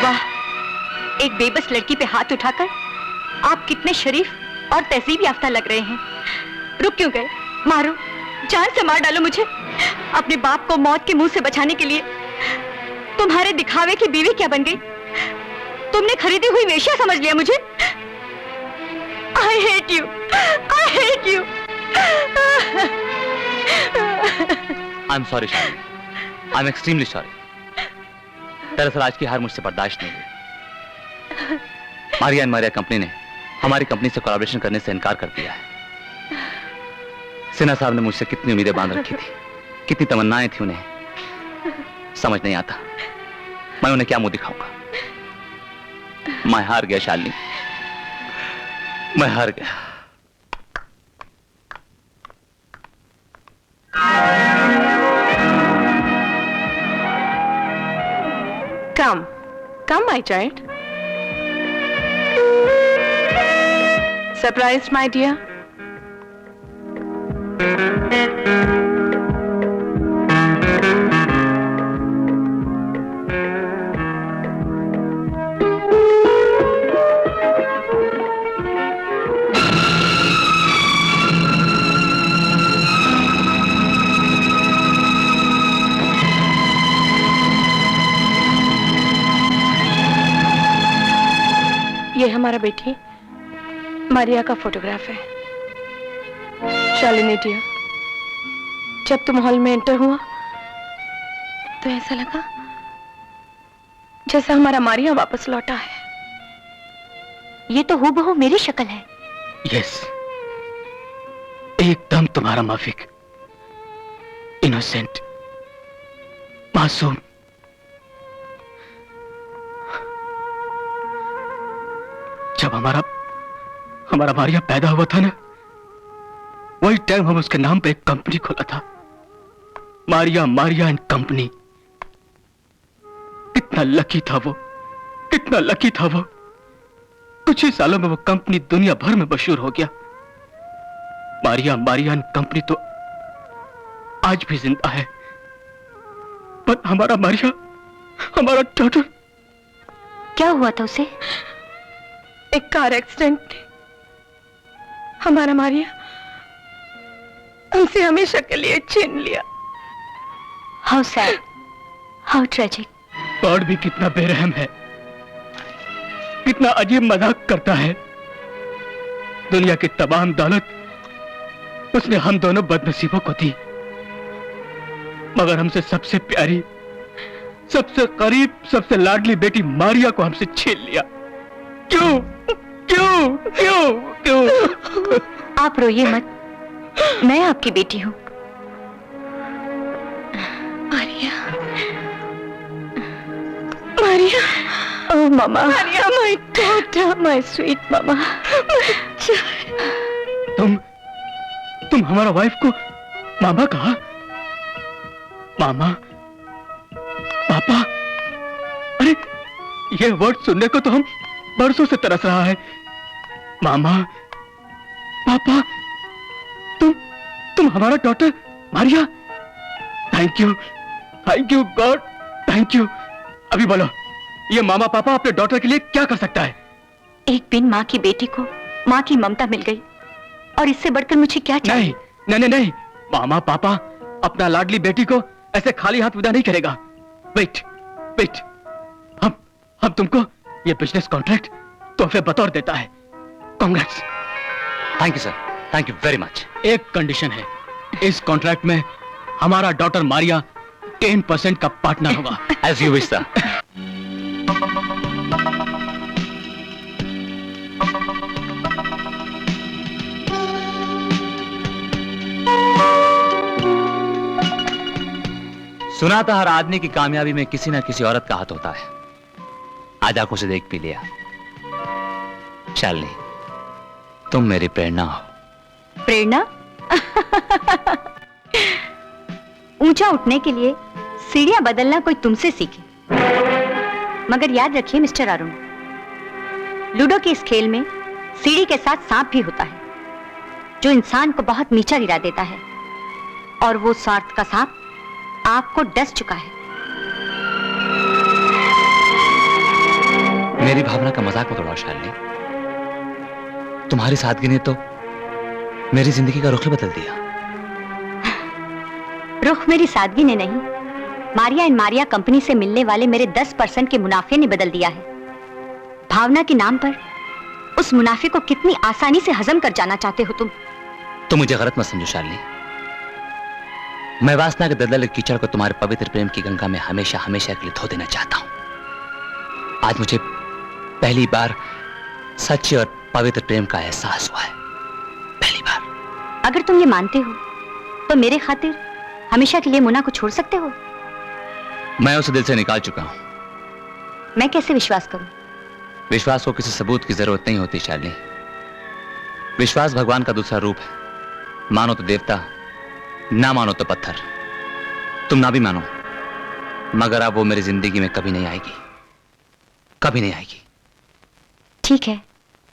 वाह, एक बेबस लड़की पे हाथ उठाकर आप कितने शरीफ और तहजीब याफ्ता लग रहे हैं। रुक क्यों गए? मारो, जान से मार डालो मुझे। अपने बाप को मौत के मुंह से बचाने के लिए तुम्हारे दिखावे की बीवी क्या बन गई? तुमने खरीदी हुई वेश्या समझ लिया मुझे। I hate you. I hate you. I'm sorry Shalini, I'm extremely sorry. दरअसल आज की हार मुझसे बर्दाश्त नहीं हुई। मारिया एंड मारिया कंपनी ने हमारी कंपनी से कोलैबोरेशन करने से इनकार कर दिया है। सिन्हा साहब ने मुझसे कितनी उम्मीदें बांध रखी थी, कितनी तमन्नाएं थी उन्हें, समझ नहीं आता मैं उन्हें क्या मुंह दिखाऊंगा। मैं हार गया शालिनी, मैं हार गया। Come, my child. Surprised, my dear? ये हमारा बेटी मारिया का फोटोग्राफ है। शालिनी डियर, जब तुम हॉल में एंटर हुआ तो ऐसा लगा जैसा हमारा मारिया वापस लौटा है। ये तो हूबहू मेरी शक्ल है। यस, एकदम तुम्हारा माफिक, इनोसेंट, मासूम। जब हमारा मारिया पैदा हुआ था ना, वही टाइम हम उसके नाम पे एक कंपनी खोला था, मारिया एंड कंपनी। कितना लकी था वो, कितना लकी था वो। कुछ ही सालों में वो कंपनी दुनिया भर में मशहूर हो गया। मारिया एंड कंपनी तो आज भी जिंदा है, पर हमारा मारिया, हमारा डॉटर। क्या हुआ था उसे? एक कार एक्सीडेंट ने हमारा मारिया हमसे हमेशा के लिए छीन लिया। How sad, how tragic. God भी कितना बेरहम है, कितना अजीब मजाक करता है। दुनिया की तमाम दौलत उसने हम दोनों बदनसीबों को दी, मगर हमसे सबसे प्यारी, सबसे करीब, सबसे लाडली बेटी मारिया को हमसे छीन लिया। क्यों क्यों क्यों क्यों? आप रोइए मत, मैं आपकी बेटी हूं। Maria, Maria, oh mama, Maria, my daughter, my sweet mama. तुम हमारा वाइफ को मामा कहा? मामा, पापा, अरे ये वर्ड सुनने को तो हम बरसों से तरस रहा है। मामा, पापा, तुम हमारा daughter Maria. Thank you God, thank you. अभी बोलो, ये मामा पापा अपने डॉटर के लिए क्या कर सकता है? एक दिन माँ की बेटी को माँ की ममता मिल गई, और इससे बढ़कर मुझे क्या चाहिए? नहीं, मामा पापा अपना लाडली बेटी को ऐसे खाली हाथ विदा नहीं करेगा। वेट, हम तुमको ये बिजनेस कॉन्ट्रैक्ट तोहफे बतौर देता है। Congrats. Thank you sir, thank you very much. एक कंडीशन है, इस कॉन्ट्रैक्ट में हमारा डॉटर मारिया 10% का पार्टनर होगा। As you wish sir. सुना था हर आदमी की कामयाबी में किसी ना किसी औरत का हाथ होता है। आज आंखों से देख भी लिया। शालिनी, तुम मेरी प्रेरणा हो। प्रेरणा? ऊंचा उठने के लिए सीढ़ियां बदलना कोई तुमसे सीखे। मगर याद रखिए मिस्टर अरुण, लूडो के इस खेल में सीढ़ी के साथ सांप भी होता है, जो इंसान को बहुत नीचा गिरा देता है, और वो स्वार्थ का सांप आपको डस चुका है। मेरी भावना का मजाक मत उड़ाओ शालिनी। तुम्हारी सादगी ने तो मेरी जिंदगी का रुख ही बदल दिया। रुख मेरी सादगी ने नहीं, मारिया एंड मारिया कंपनी से मिलने वाले मेरे 10% के मुनाफे ने बदल दिया है। भावना के नाम पर उस मुनाफे को कितनी आसानी से हजम कर जाना चाहते हो तुम। तुम मुझे गलत मत समझो शालिनी। मैं वासना के दलदल कीचड़ को तुम्हारे पवित्र प्रेम की गंगा में हमेशा हमेशा के लिए धो देना चाहता हूं। आज मुझे पहली बार सच्चे और पवित्र प्रेम का एहसास हुआ है, पहली बार। अगर तुम ये मानते हो तो मेरे खातिर हमेशा के लिए मुन्ना को छोड़ सकते हो। मैं उसे दिल से निकाल चुका हूं। मैं कैसे विश्वास करूं? विश्वास को किसी सबूत की जरूरत नहीं होती शालिनी। विश्वास भगवान का दूसरा रूप है। मानो तो देवता, ना मानो तो पत्थर। तुम ना भी मानो, मगर अब वो मेरी जिंदगी में कभी नहीं आएगी, कभी नहीं आएगी। ठीक है,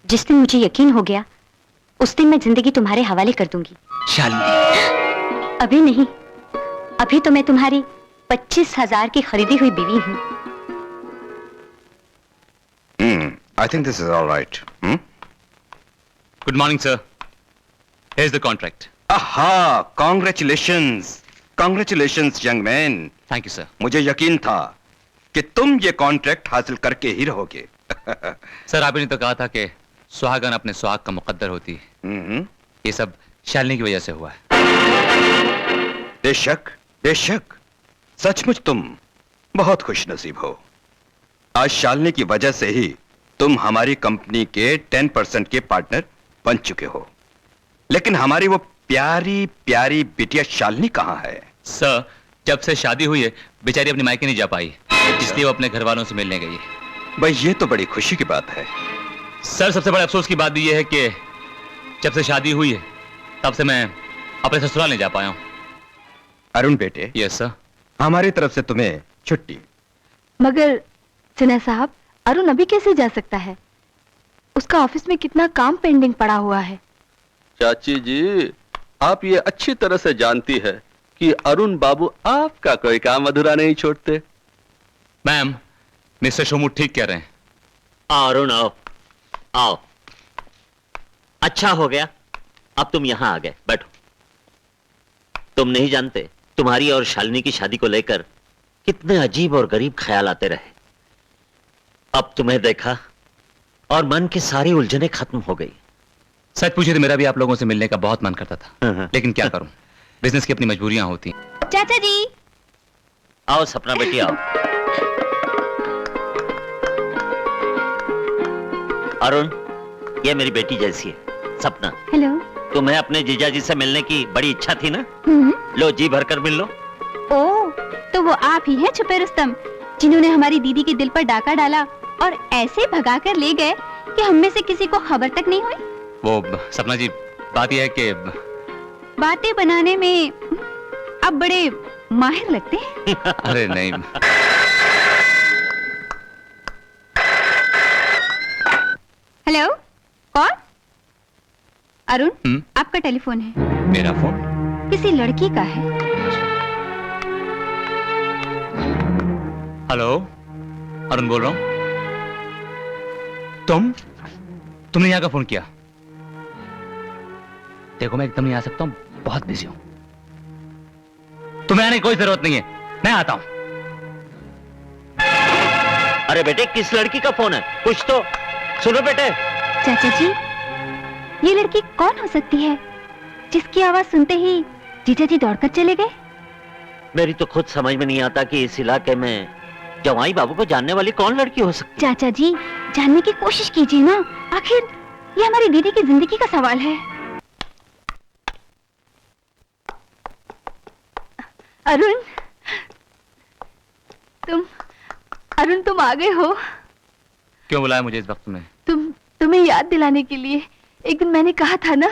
जिस दिन मुझे यकीन हो गया उस दिन मैं जिंदगी तुम्हारे हवाले कर दूंगी। शालिनी। अभी नहीं, अभी तो मैं तुम्हारी 25,000 की खरीदी हुई बीवी हूं। I think this is all right. Good morning, sir. Here's the contract. Aha! Congratulations, congratulations, young man. Thank you, sir. मुझे यकीन था कि तुम ये कॉन्ट्रैक्ट हासिल करके ही रहोगे। सर, आपने तो कहा था कि सुहागन अपने सुहाग का मुकद्दर होती है। ये सब शालिनी की वजह से हुआ है। बेशक, बेशक, सचमुच तुम बहुत खुशनसीब हो। आज शालिनी की वजह से ही तुम हमारी कंपनी के 10% के पार्टनर बन चुके हो। लेकिन हमारी वो प्यारी प्यारी बिटिया शालिनी कहाँ है? सर, जब से शादी हुई है बेचारी अपनी मायके नहीं जा पाई, इसलिए वो अपने घर वालों से मिलने गई है। भाई, ये तो बड़ी खुशी की बात है। सर, सबसे बड़ा अफसोस की बात यह है कि जब से शादी हुई है तब से मैं अपने ससुराल नहीं जा पाया हूं। अरुण बेटे। Yes sir. हमारी तरफ से तुम्हें छुट्टी। मगर सिन्हा साहब, अरुण अभी कैसे जा सकता है? उसका ऑफिस में कितना काम पेंडिंग पड़ा हुआ है। चाची जी, आप ये अच्छी तरह से जानती है कि अरुण बाबू आपका कोई काम अधूरा नहीं छोड़ते। मैम, मिस्टर शोमू ठीक कह रहे हैं। अरुण, आओ आओ। अच्छा हो गया अब तुम यहां आ गए, बैठो। तुम नहीं जानते तुम्हारी और शालिनी की शादी को लेकर कितने अजीब और गरीब ख्याल आते रहे। अब तुम्हें देखा और मन की सारी उलझनें खत्म हो गई। सच पूछे तो मेरा भी आप लोगों से मिलने का बहुत मन करता था, लेकिन क्या करूं, बिजनेस की अपनी मजबूरियां होती हैं। चाचा जी। आओ सपना बेटी, आओ। अरुण, ये मेरी बेटी जैसी है, सपना। हेलो। तुम्हें अपने जीजाजी से मिलने की बड़ी इच्छा थी ना? लो, जी भरकर मिल लो। ओ, तो वो आप ही हैं छुपे रुस्तम, जिन्होंने हमारी दीदी के दिल पर डाका डाला और ऐसे भगा कर ले गए कि हम में से किसी को खबर तक नहीं हुई। वो सपना जी, बात यह है कि बातें बनाने में अब बड़े माहिर लगते हैं। अरे नहीं। हेलो, कौन? अरुण, आपका टेलीफोन है। मेरा फोन? किसी लड़की का है। हेलो, अरुण बोल रहा हूं। तुमने यहाँ का फोन किया? देखो, मैं एकदम नहीं आ सकता हूँ, बहुत बिजी हूं। तुम्हें आने की कोई जरूरत नहीं है, मैं आता हूं। अरे बेटे, किस लड़की का फोन है? कुछ तो सुनो बेटे। चाचा जी, ये लड़की कौन हो सकती है जिसकी आवाज सुनते ही जीजा जी दौड़कर चले गए? मेरी तो खुद समझ में नहीं आता कि इस इलाके में जवाई बाबू को जानने वाली कौन लड़की हो सकती है। चाचा जी, जानने की कोशिश कीजिए ना, आखिर ये हमारी दीदी की जिंदगी का सवाल है। अरुण, तुम आ गए हो? क्यों बुलाया मुझे इस वक्त में? तुम्हें याद दिलाने के लिए। एक दिन मैंने कहा था ना,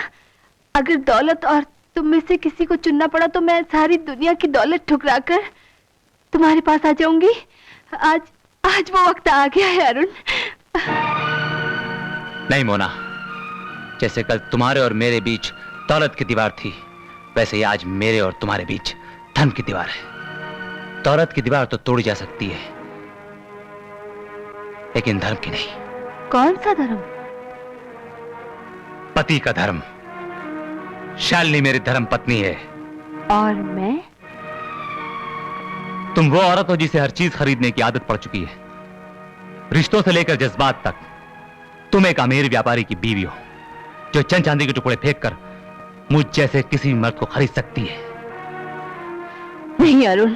अगर दौलत और तुम में से किसी को चुनना पड़ा तो मैं सारी दुनिया की दौलत ठुकराकर तुम्हारे पास आ जाऊंगी। आज वो वक्त आ गया है अरुण। नहीं मोना, जैसे कल तुम्हारे और मेरे बीच दौलत की दीवार थी, वैसे ही आज मेरे और तुम्हारे बीच धर्म की दीवार है। दौलत की दीवार तो तोड़ी जा सकती है, लेकिन धर्म की नहीं। कौन सा धर्म? पति का धर्म। शालिनी मेरी धर्म पत्नी है। और मैं? तुम वो औरत हो जिसे हर चीज खरीदने की आदत पड़ चुकी है, रिश्तों से लेकर जज्बात तक। तुम एक अमीर व्यापारी की बीवी हो जो चंद चांदी के टुकड़े फेंककर मुझ जैसे किसी मर्द को खरीद सकती है। नहीं अरुण,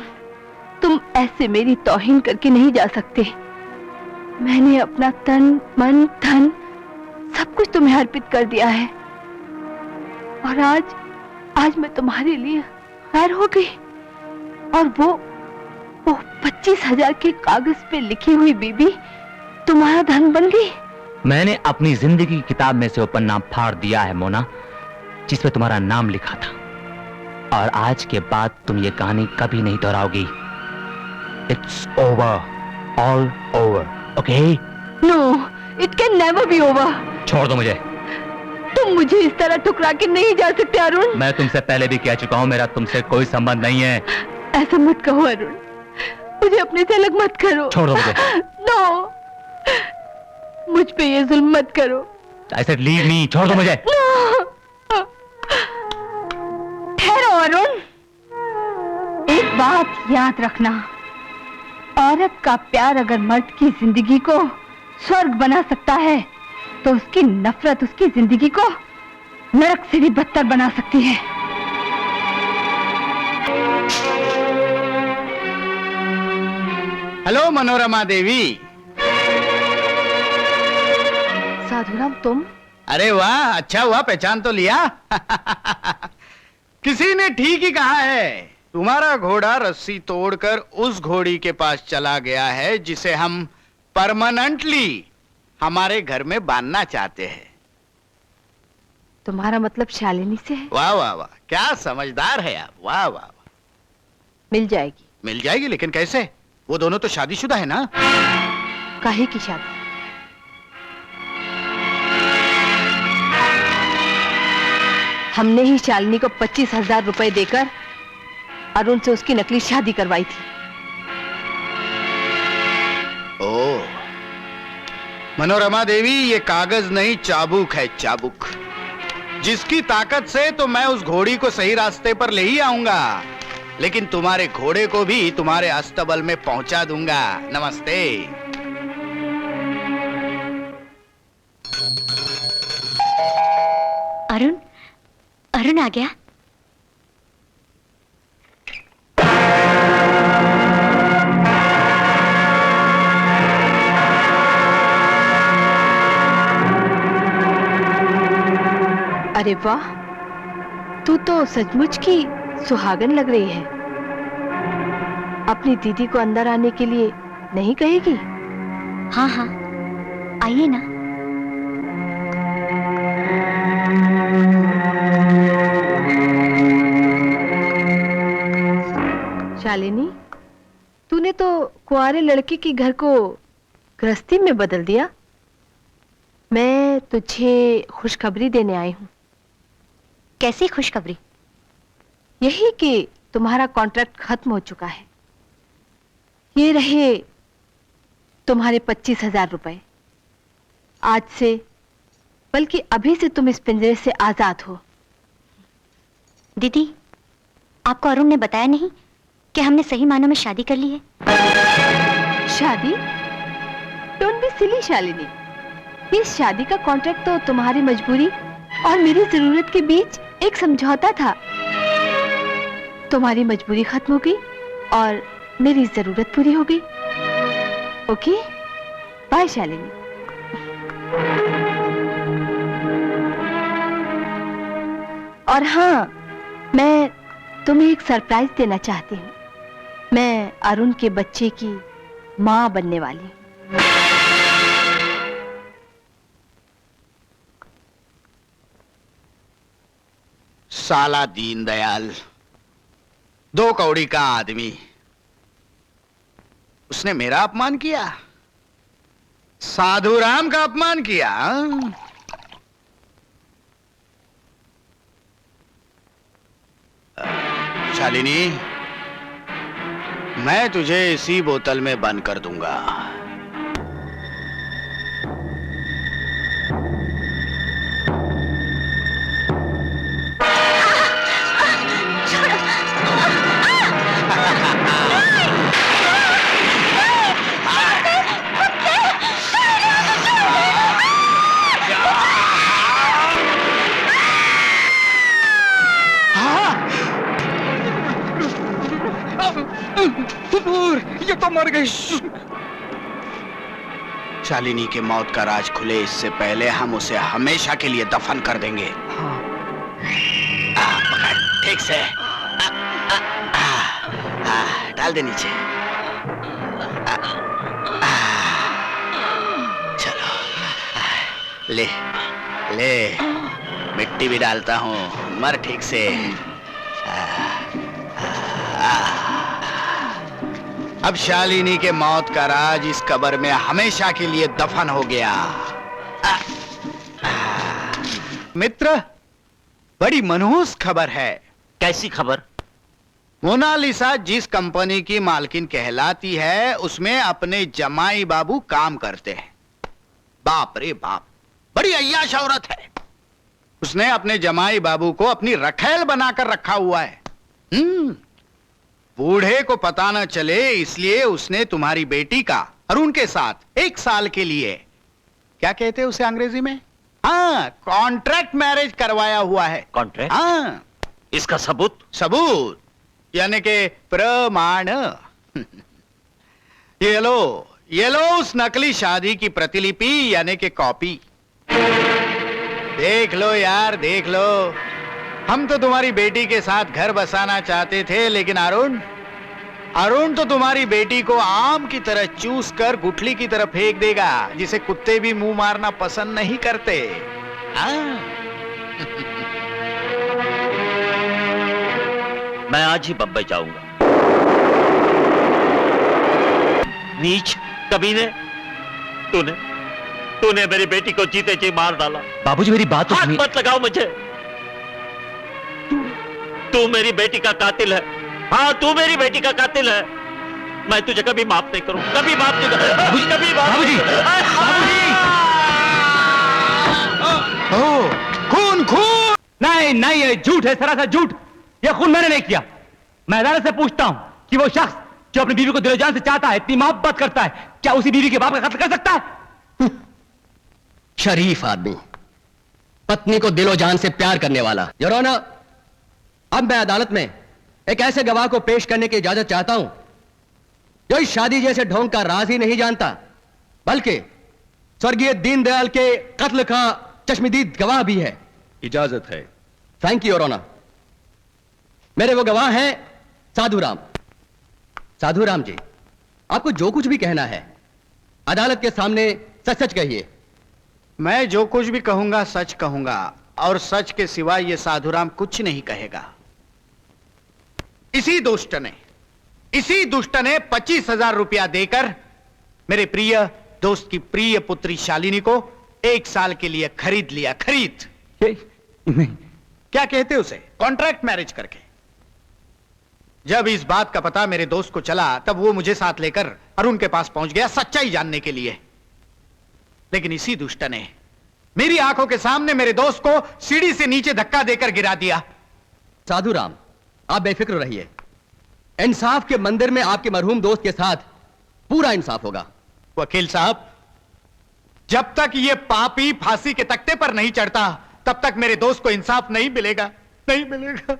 तुम ऐसे मेरी तौहीन करके नहीं जा सकते। मैंने अपना तन मन धन सब कुछ तुम्हें अर्पित कर दिया है और आज मैं तुम्हारे लिए गैर हो गई और वो 25,000 के कागज पे लिखी हुई बीबी तुम्हारा धन बन गई। मैंने अपनी जिंदगी की किताब में से वो पन्ना फाड़ दिया है मोना, जिसपे तुम्हारा नाम लिखा था, और आज के बाद तुम ये कहानी कभी नहीं दोहराओगी। It's over, all over, okay? No, it can never be over. छोड़ दो मुझे। तुम मुझे इस तरह ठुकरा के नहीं जा सकते अरुण। मैं तुमसे पहले भी कह चुका हूं, मेरा तुमसे कोई संबंध नहीं है। ऐसा मत कहो अरुण, मुझे अपने से अलग मत करो। छोड़ दो मुझे। नो, मुझ पे ये जुल्म मत करो। I said leave me, छोड़ दो मुझे। ठहरो अरुण, एक बात याद रखना, औरत का प्यार अगर मर्द की जिंदगी को स्वर्ग बना सकता है तो उसकी नफरत उसकी जिंदगी को नरक से भी बदतर बना सकती है। हेलो मनोरमा देवी। साधुराम तुम? अरे वाह, अच्छा हुआ पहचान तो लिया। किसी ने ठीक ही कहा है, तुम्हारा घोड़ा रस्सी तोड़कर उस घोड़ी के पास चला गया है जिसे हम परमानेंटली हमारे घर में बांधना चाहते हैं। तुम्हारा मतलब शालिनी से है? वाह वाह वाह, क्या समझदार है आप। वाह वाह वाह। मिल जाएगी। मिल जाएगी, लेकिन कैसे? वो दोनों तो शादीशुदा है ना। काहे की शादी? हमने ही शालिनी को 25,000 रुपए देकर अरुण से उसकी नकली शादी करवाई थी। ओ मनोरमा देवी, ये कागज नहीं चाबुक है, चाबुक। जिसकी ताकत से तो मैं उस घोड़ी को सही रास्ते पर ले ही आऊंगा, लेकिन तुम्हारे घोड़े को भी तुम्हारे अस्तबल में पहुंचा दूंगा। नमस्ते। अरुण, अरुण आ गया। अरे वाह, तू तो सचमुच की सुहागन लग रही है। अपनी दीदी को अंदर आने के लिए नहीं कहेगी? हाँ हाँ, आइए ना। शालिनी, तूने तो कुंवारे लड़के के घर को गृहस्थी में बदल दिया। मैं तुझे खुशखबरी देने आई हूँ। कैसी खुशखबरी? यही कि तुम्हारा कॉन्ट्रैक्ट खत्म हो चुका है। ये रहे तुम्हारे 25,000 रुपए। आज से, बल्कि अभी से तुम इस पिंजरे से आजाद हो। दीदी, आपको अरुण ने बताया नहीं कि हमने सही मानों में शादी कर ली है? शादी? Don't be silly Shalini. इस शादी का कॉन्ट्रैक्ट तो तुम्हारी मजबूरी और मेरी जरूरत के बीच एक समझौता था। तुम्हारी मजबूरी खत्म हो गई और मेरी जरूरत पूरी हो गई। Okay, bye Shalini. और हाँ, मैं तुम्हें एक सरप्राइज देना चाहती हूँ। मैं अरुण के बच्चे की माँ बनने वाली हूँ। साला दीनदयाल, 2 कौड़ी का आदमी, उसने मेरा अपमान किया, साधुराम का अपमान किया। शालिनी, मैं तुझे इसी बोतल में बंद कर दूंगा। मर गई। शालिनी के मौत का राज खुले इससे पहले हम उसे हमेशा के लिए दफन कर देंगे। पकड़ ठीक से। डाल दे नीचे। चलो ले ले, मिट्टी भी डालता हूँ, मर ठीक से। अब शालिनी के मौत का राज इस कब्र में हमेशा के लिए दफन हो गया। मित्र, बड़ी मनहूस खबर है। कैसी खबर? मोनालिसा जिस कंपनी की मालकिन कहलाती है उसमें अपने जमाई बाबू काम करते हैं। बाप रे बाप, बड़ी अय्याश औरत है। उसने अपने जमाई बाबू को अपनी रखैल बनाकर रखा हुआ है। बूढ़े को पता न चले इसलिए उसने तुम्हारी बेटी का अरुण के साथ 1 साल के लिए, क्या कहते हैं उसे अंग्रेजी में, हाँ, कॉन्ट्रैक्ट मैरिज करवाया हुआ है। कॉन्ट्रैक्ट? हाँ। इसका सबूत? सबूत यानी के प्रमाण। ये लो उस नकली शादी की प्रतिलिपि यानी के कॉपी। देख लो यार, देख लो। हम तो तुम्हारी बेटी के साथ घर बसाना चाहते थे, लेकिन अरुण तो तुम्हारी बेटी को आम की तरह चूस कर गुठली की तरह फेंक देगा, जिसे कुत्ते भी मुंह मारना पसंद नहीं करते। मैं आज ही बम्बई जाऊंगा। नीच कमीने, तूने मेरी बेटी को जीते जी मार डाला। बाबूजी मेरी बात तो हाथ मत लगाओ मुझे। तू मेरी बेटी का कातिल है। हाँ, तू मेरी बेटी का कातिल है। मैं तुझे कभी माफ नहीं करूं, कभी माफ नहीं करूं, कभी माफ नहीं करूं। खून नहीं, ये झूठ है, सरासर झूठ। ये खून मैंने नहीं किया। मैं अदालत से पूछता हूं कि वो शख्स जो अपनी बीवी को दिलो जान से चाहता है, इतनी मोहब्बत करता है, क्या उसी बीवी के बाप का कत्ल कर सकता है? शरीफ आदमी, पत्नी को दिलो जान से प्यार करने वाला। योर ऑनर, अब मैं अदालत में एक ऐसे गवाह को पेश करने की इजाजत चाहता हूं जो इस शादी जैसे ढोंग का राज ही नहीं जानता, बल्कि स्वर्गीय दीनदयाल के कत्ल का चश्मदीद गवाह भी है। इजाजत है। Thank you your honour. मेरे वो गवाह हैं साधुराम। साधुराम जी, आपको जो कुछ भी कहना है अदालत के सामने सच सच कहिए। मैं जो कुछ भी कहूंगा सच कहूंगा, और सच के सिवा ये साधुराम कुछ नहीं कहेगा। इसी दुष्ट ने 25,000 रुपया देकर मेरे प्रिय दोस्त की प्रिय पुत्री शालिनी को 1 साल के लिए खरीद लिया। खरीद क्या कहते उसे, कॉन्ट्रैक्ट मैरिज करके। जब इस बात का पता मेरे दोस्त को चला तब वो मुझे साथ लेकर अरुण के पास पहुंच गया सच्चाई जानने के लिए। लेकिन इसी दुष्ट ने मेरी आंखों के सामने मेरे दोस्त को सीढ़ी से नीचे धक्का देकर गिरा दिया। साधुराम, आप बेफिक्र रहिए। इंसाफ के मंदिर में आपके मरहूम दोस्त के साथ पूरा इंसाफ होगा। वकील साहब, जब तक ये पापी फांसी के तख्ते पर नहीं चढ़ता तब तक मेरे दोस्त को इंसाफ नहीं मिलेगा, नहीं मिलेगा।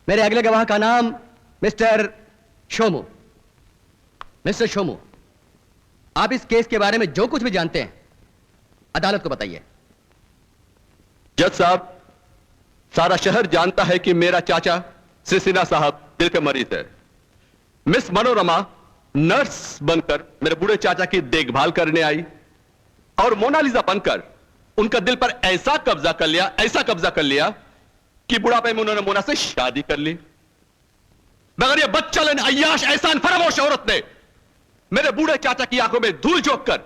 मेरे अगले गवाह का नाम मिस्टर शोमू। मिस्टर शोमू, आप इस केस के बारे में जो कुछ भी जानते हैं अदालत को बताइए। जज साहब, सारा शहर जानता है कि मेरा चाचा श्री सिन्हा साहब दिल के मरीज है। मिस मनोरमा नर्स बनकर मेरे बूढ़े चाचा की देखभाल करने आई और मोनालिसा बनकर उनका दिल पर ऐसा कब्जा कर लिया कि बुढ़ापे में उन्होंने मोना से शादी कर ली। मगर ये बच्चलन अय्याश एहसान फरामोश औरत ने मेरे बूढ़े चाचा की आंखों में धूल झोंककर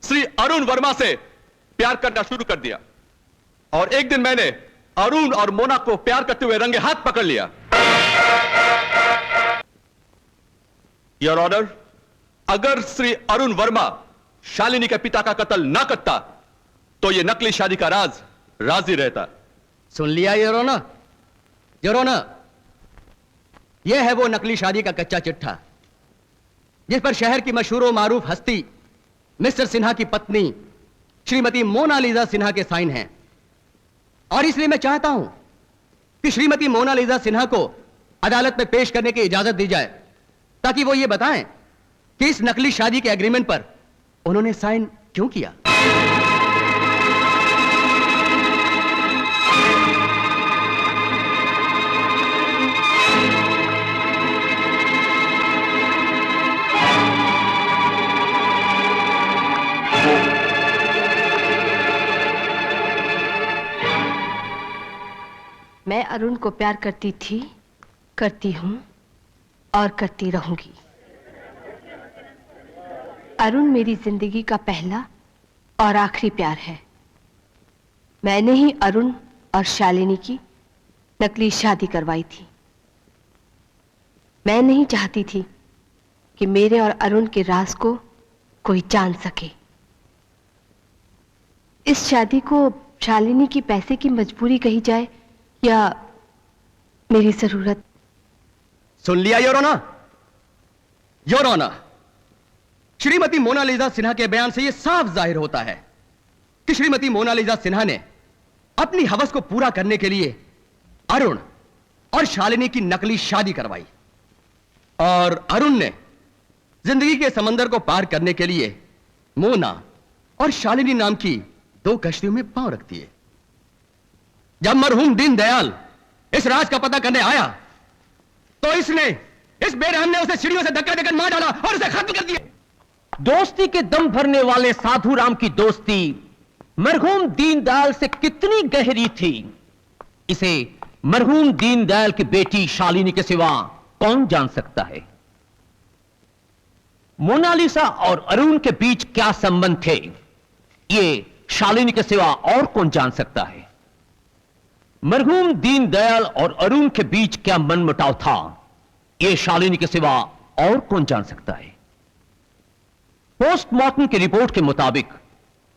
श्री अरुण वर्मा से प्यार करना शुरू कर दिया। और एक दिन मैंने अरुण और मोना को प्यार करते हुए रंगे हाथ पकड़ लिया। योर ऑनर, अगर श्री अरुण वर्मा शालिनी के पिता का कत्ल ना करता तो यह नकली शादी का राज ही रहता। सुन लिया योर ऑनर? योर ऑनर, यह है वो नकली शादी का कच्चा चिट्ठा जिस पर शहर की मशहूर और मारूफ हस्ती मिस्टर सिन्हा की पत्नी श्रीमती मोनालिसा सिन्हा के साइन हैं। और इसलिए मैं चाहता हूं कि श्रीमती मोनालिसा सिन्हा को अदालत में पेश करने की इजाजत दी जाए ताकि वो ये बताएं कि इस नकली शादी के एग्रीमेंट पर उन्होंने साइन क्यों किया। मैं अरुण को प्यार करती थी, करती हूं और करती रहूंगी। अरुण मेरी जिंदगी का पहला और आखिरी प्यार है। मैंने ही अरुण और शालिनी की नकली शादी करवाई थी। मैं नहीं चाहती थी कि मेरे और अरुण के राज को कोई जान सके। इस शादी को शालिनी की पैसे की मजबूरी कही जाए या मेरी जरूरत। सुन लिया your honour? Your honour, Shrimati Monalisa Sinha के बयान से यह साफ जाहिर होता है कि श्रीमती मोनालिसा सिन्हा ने अपनी हवस को पूरा करने के लिए अरुण और शालिनी की नकली शादी करवाई और अरुण ने जिंदगी के समंदर को पार करने के लिए मोना और शालिनी नाम की 2 कश्तियों में पांव रख दिए। जब मरहूम दीनदयाल इस राज का पता करने आया तो इस बेरहम ने उसे सीढ़ियों से धक्का देकर मार डाला और उसे खत्म कर दिया। दोस्ती के दम भरने वाले साधु राम की दोस्ती मरहूम दीनदयाल से कितनी गहरी थी, इसे मरहूम दीनदयाल की बेटी शालिनी के सिवा कौन जान सकता है। मोनालिसा और अरुण के बीच क्या संबंध थे, ये शालिनी के सिवा और कौन जान सकता है। मरहूम दीनदयाल और अरुण के बीच क्या मनमुटाव था, यह शालिनी के सिवा और कौन जान सकता है। पोस्टमार्टम की रिपोर्ट के मुताबिक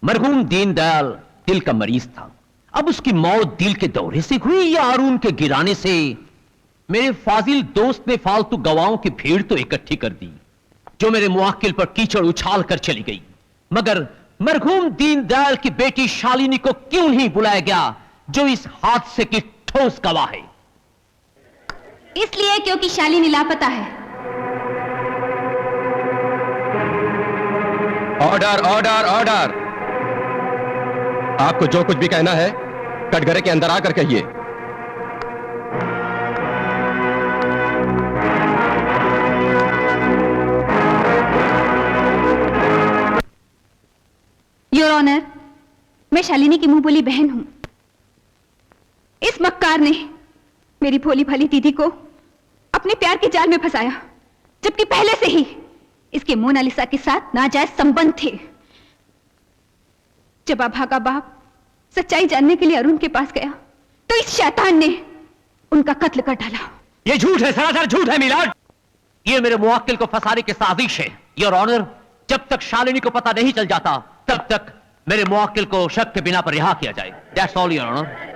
मरहूम दीनदयाल दिल का मरीज था। अब उसकी मौत दिल के दौरे से हुई या अरुण के गिराने से, मेरे फाजिल दोस्त ने फालतू गवाहों की भीड़ तो इकट्ठी कर दी जो मेरे मुवक्किल पर कीचड़ उछाल कर चली गई, मगर मरहूम दीनदयाल की बेटी शालिनी को क्यों नहीं बुलाया गया जो इस हादसे की ठोस गवाह है। इसलिए क्योंकि शालिनी लापता है। Order order order. आपको जो कुछ भी कहना है कटघरे के अंदर आकर कहिए। योर ऑनर, मैं शालिनी की मुंह बोली बहन हूं। इस मक्कार ने मेरी भोली भाली दीदी को अपने प्यार के जाल में फंसाया, जबकि पहले से ही इसके मोनालिसा के साथ नाजायज संबंध थे। जब अभागा बाप सच्चाई जानने के लिए अरुण के पास गया तो इस शैतान ने उनका कत्ल कर डाला। यह झूठ है, सरासर झूठ है मिलाड। यह मेरे मुवक्किल को फंसाने की साजिश है। योर ऑनर, जब तक शालिनी को पता नहीं चल जाता तब तक मेरे मुवक्किल को शक के बिना पर रिहा किया जाए। That's all your honour.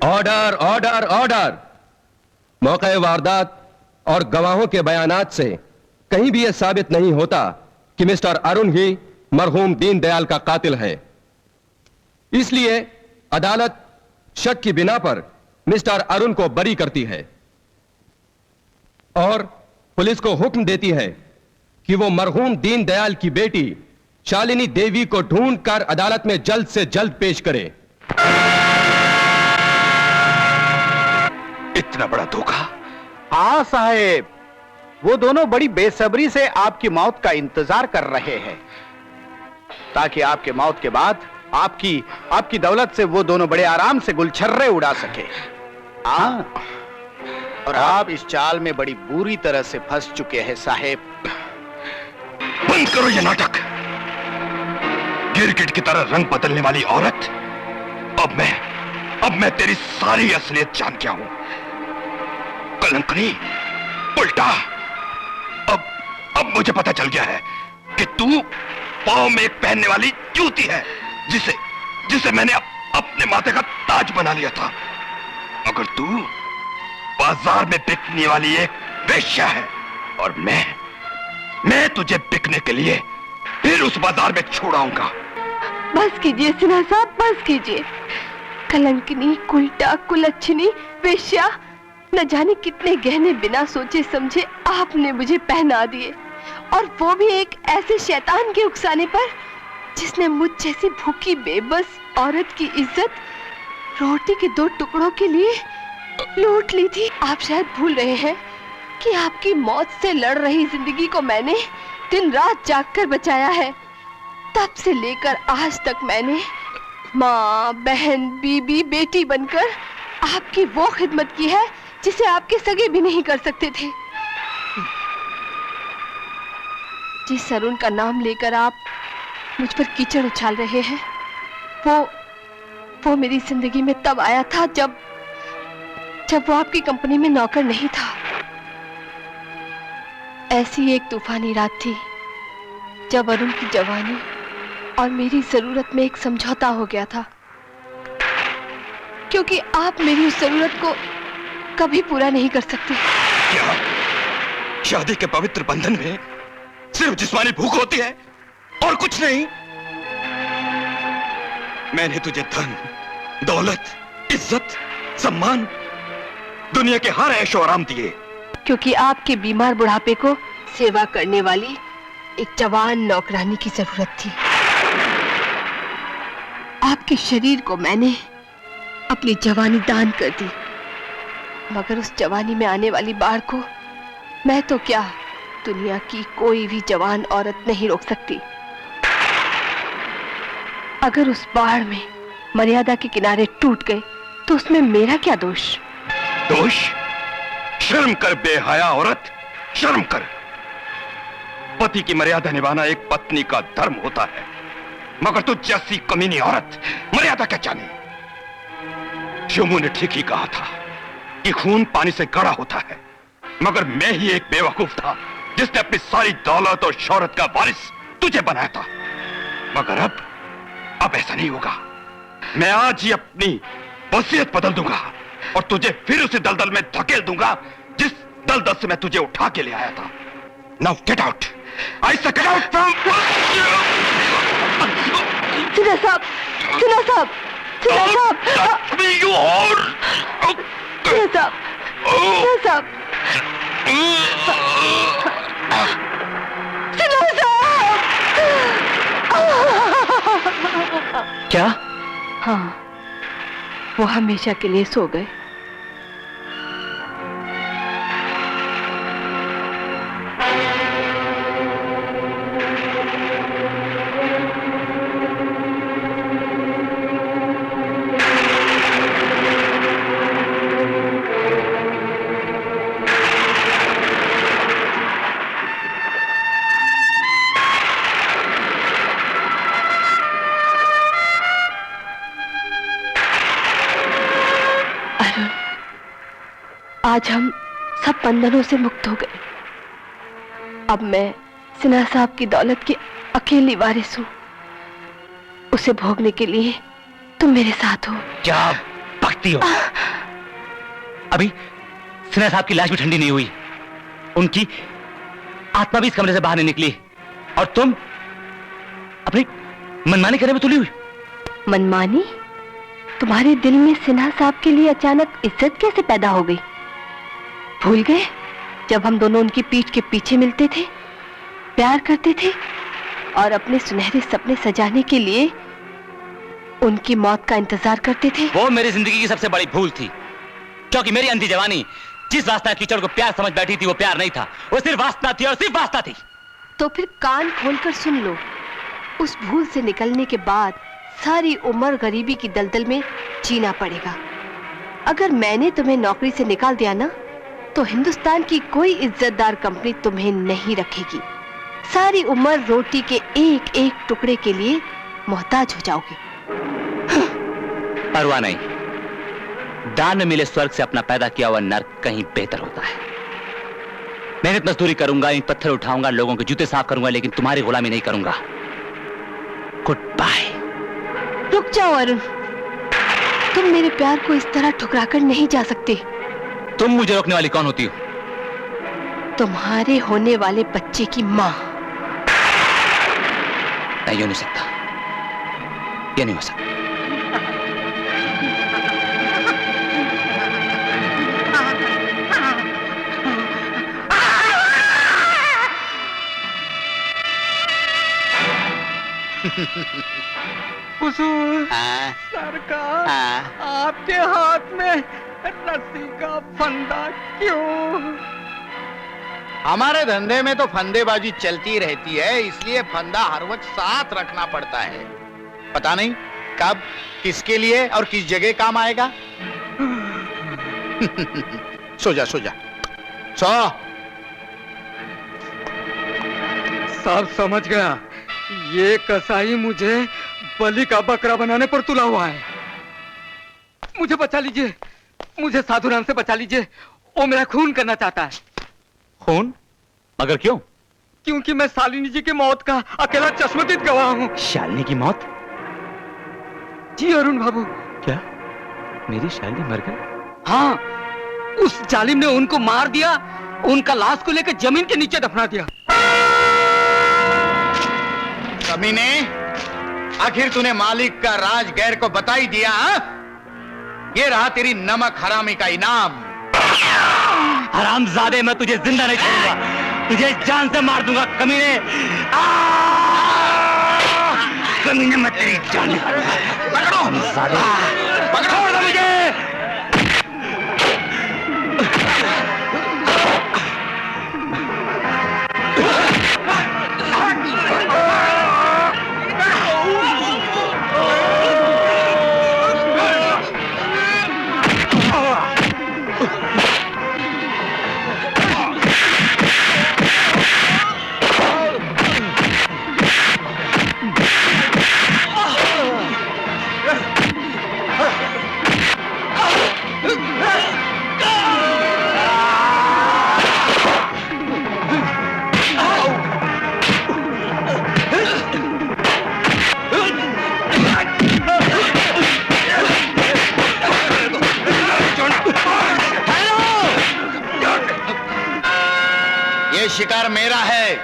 Order order order. मौके वारदात और गवाहों के बयानात से कहीं भी यह साबित नहीं होता कि मिस्टर अरुण ही मरहूम दीनदयाल का कातिल है। इसलिए अदालत शक की बिना पर मिस्टर अरुण को बरी करती है और पुलिस को हुक्म देती है कि वो मरहूम दीनदयाल की बेटी शालिनी देवी को ढूंढकर अदालत में जल्द से जल्द पेश करे। इतना बड़ा धोखा? हाँ साहेब, वो दोनों बड़ी बेसब्री से आपकी मौत का इंतजार कर रहे हैं ताकि आपके मौत के बाद आपकी दौलत से वो दोनों बड़े आराम से गुलछर्रे उड़ा सके। हाँ, और आप इस चाल में बड़ी बुरी तरह से फंस चुके हैं साहेब। बंद करो ये नाटक। गिरगिट की तरह रंग बदलने वाली औरत, अब मैं तेरी सारी असलियत जान गया हूं। कलंकनी, उल्टा, अब मुझे पता चल गया है कि तू पांव में एक पहनने वाली जूती है जिसे मैंने अपने माथे का ताज बना लिया था, मगर तू बाजार में बिकने वाली एक वेश्या है और मैं तुझे बिकने के लिए फिर उस बाजार में छोड़ाऊंगा। बस कीजिए सिन्हा साहब, बस कीजिए। कलंकिनी, कुलटा, कुलच्छनी, वेश्या, न जाने कितने गहने बिना सोचे समझे आपने मुझे पहना दिए, और वो भी एक ऐसे शैतान के उकसाने पर जिसने मुझ जैसी भूखी बेबस औरत की इज्जत रोटी के 2 टुकड़ों के लिए लूट ली थी। आप शायद भूल रहे हैं कि आपकी मौत से लड़ रही जिंदगी को मैंने दिन रात जागकर बचाया है। तब से लेकर आज तक मैंने माँ, बहन, बीबी, बेटी बनकर आपकी वो खिदमत की है जिसे आपके सगे भी नहीं कर सकते थे। जिस अरुण का नाम लेकर आप मुझ पर कीचड़ उछाल रहे हैं, वो मेरी जिंदगी में तब आया था जब वो आपकी कंपनी में नौकर नहीं था। ऐसी एक तूफानी रात थी जब अरुण की जवानी और मेरी जरूरत में एक समझौता हो गया था, क्योंकि आप मेरी उस जरूरत को कभी पूरा नहीं कर सकते। क्या शादी के पवित्र बंधन में सिर्फ जिस्मानी भूख होती है और कुछ नहीं? मैंने तुझे धन, दौलत, इज्जत, सम्मान, दुनिया के हर ऐशो आराम दिए, क्योंकि आपके बीमार बुढ़ापे को सेवा करने वाली एक जवान नौकरानी की जरूरत थी। आपके शरीर को मैंने अपनी जवानी दान कर दी, मगर उस जवानी में आने वाली बाढ़ को मैं तो क्या, दुनिया की कोई भी जवान औरत नहीं रोक सकती। अगर उस बाढ़ में मर्यादा के किनारे टूट गए तो उसमें मेरा क्या दोष? दोष? शर्म कर बेहया औरत, शर्म कर। पति की मर्यादा निभाना एक पत्नी का धर्म होता है, मगर तू जैसी कमीनी औरत मर्यादा क्या जाने। शोमू ने ठीक ही कहा था कि खून पानी से गाढ़ा होता है, मगर मैं ही एक बेवकूफ था जिसने अपनी सारी दौलत और शौहरत का वारिस तुझे बनाया था। मगर अब ऐसा नहीं होगा। मैं आज ही अपनी वसीयत बदल दूंगा और तुझे फिर उसी दलदल में धकेल दूंगा जिस दलदल से मैं तुझे उठा के ले आया था। नाउ गेट आउट, आई से गेट आउट फ्रॉम। सिन्हा साहब, सिन्हा साहब, सिन्हा साहब, सिन्हा साहब, सिन्हा साहब, सिन्हा साहब। क्या? हाँ, वो हमेशा के लिए सो गए। आज हम सब बंधनों से मुक्त हो गए। अब मैं सिन्हा साहब की दौलत की अकेली वारिस हूँ। उसे भोगने के लिए तुम मेरे साथ हो। क्या भक्ति हो? अभी सिन्हा साहब की लाश भी ठंडी नहीं हुई, उनकी आत्मा भी इस कमरे से बाहर नहीं निकली, और तुम अपनी मनमानी करने में तुली हुई। मनमानी? तुम्हारे दिल में सिन्हा साहब के लिए अचानक इज्जत कैसे पैदा हो गई? भूल गए जब हम दोनों उनकी पीठ के पीछे मिलते थे, प्यार करते थे और अपने सुनहरे सपने सजाने के लिए उनकी मौत का इंतजार करते थे? वो मेरी जिंदगी की सबसे बड़ी भूल थी, क्योंकि मेरी अंधी जवानी जिस वासना कीचड़ को प्यार समझ बैठी थी वो प्यार नहीं था, वो सिर्फ वासना थी और सिर्फ वासना थी। तो फिर कान खोलकर सुन लो, उस भूल से निकलने के बाद सारी उम्र गरीबी की दलदल में जीना पड़ेगा। अगर मैंने तुम्हें नौकरी से निकाल दिया ना, तो हिंदुस्तान की कोई इज्जतदार कंपनी तुम्हें नहीं रखेगी। सारी उम्र रोटी के एक एक टुकड़े के लिए मोहताज हो जाओगे। परवाह नहीं, दान में मिले स्वर्ग से अपना पैदा किया हुआ नर्क कहीं बेहतर होता है। मेहनत मजदूरी करूंगा, ईंट पत्थर उठाऊंगा, लोगों के जूते साफ करूंगा, लेकिन तुम्हारी गुलामी नहीं करूंगा। Good bye. रुक जाओ अरुण, तुम मेरे प्यार को इस तरह ठुकराकर नहीं जा सकते। तुम मुझे रोकने वाली कौन होती हो? तुम्हारे होने वाले बच्चे की माँ। नहीं, ये नहीं सकता, ये नहीं हो सकता। हुजूर, सरकार, आपके हाथ में रस्सी का फंदा क्यों? हमारे धंधे में तो फंदेबाजी चलती रहती है, इसलिए फंदा हर वक्त साथ रखना पड़ता है। पता नहीं कब, किसके लिए और किस जगह काम आएगा। सो जा, सो जा, सो। सब समझ गया, ये कसाई मुझे बलि का बकरा बनाने पर तुला हुआ है। मुझे बचा लीजिए, मुझे साधुराम से बचा लीजिए, वो मेरा खून करना चाहता है। खून? मगर क्यों? क्योंकि मैं शालिनी जी की मौत का अकेला चश्मदीद गवाह हूँ। शालिनी की मौत? जी अरुण बाबू। क्या मेरी शालिनी मर गई? हाँ, उस जालिम ने उनको मार दिया, उनका लाश को लेकर जमीन के नीचे दफना दिया। कमीने, आखिर तूने मालिक का राज गैर को बता ही दिया। हा? ये रहा तेरी नमक हरामी का इनाम। हरामजादे, मैं तुझे जिंदा नहीं छोड़ूंगा, तुझे जान से मार दूंगा कमीने। कमीने, मैं तेरी जान निकालूंगा। पकड़ो मुझे। ये शिकार मेरा है।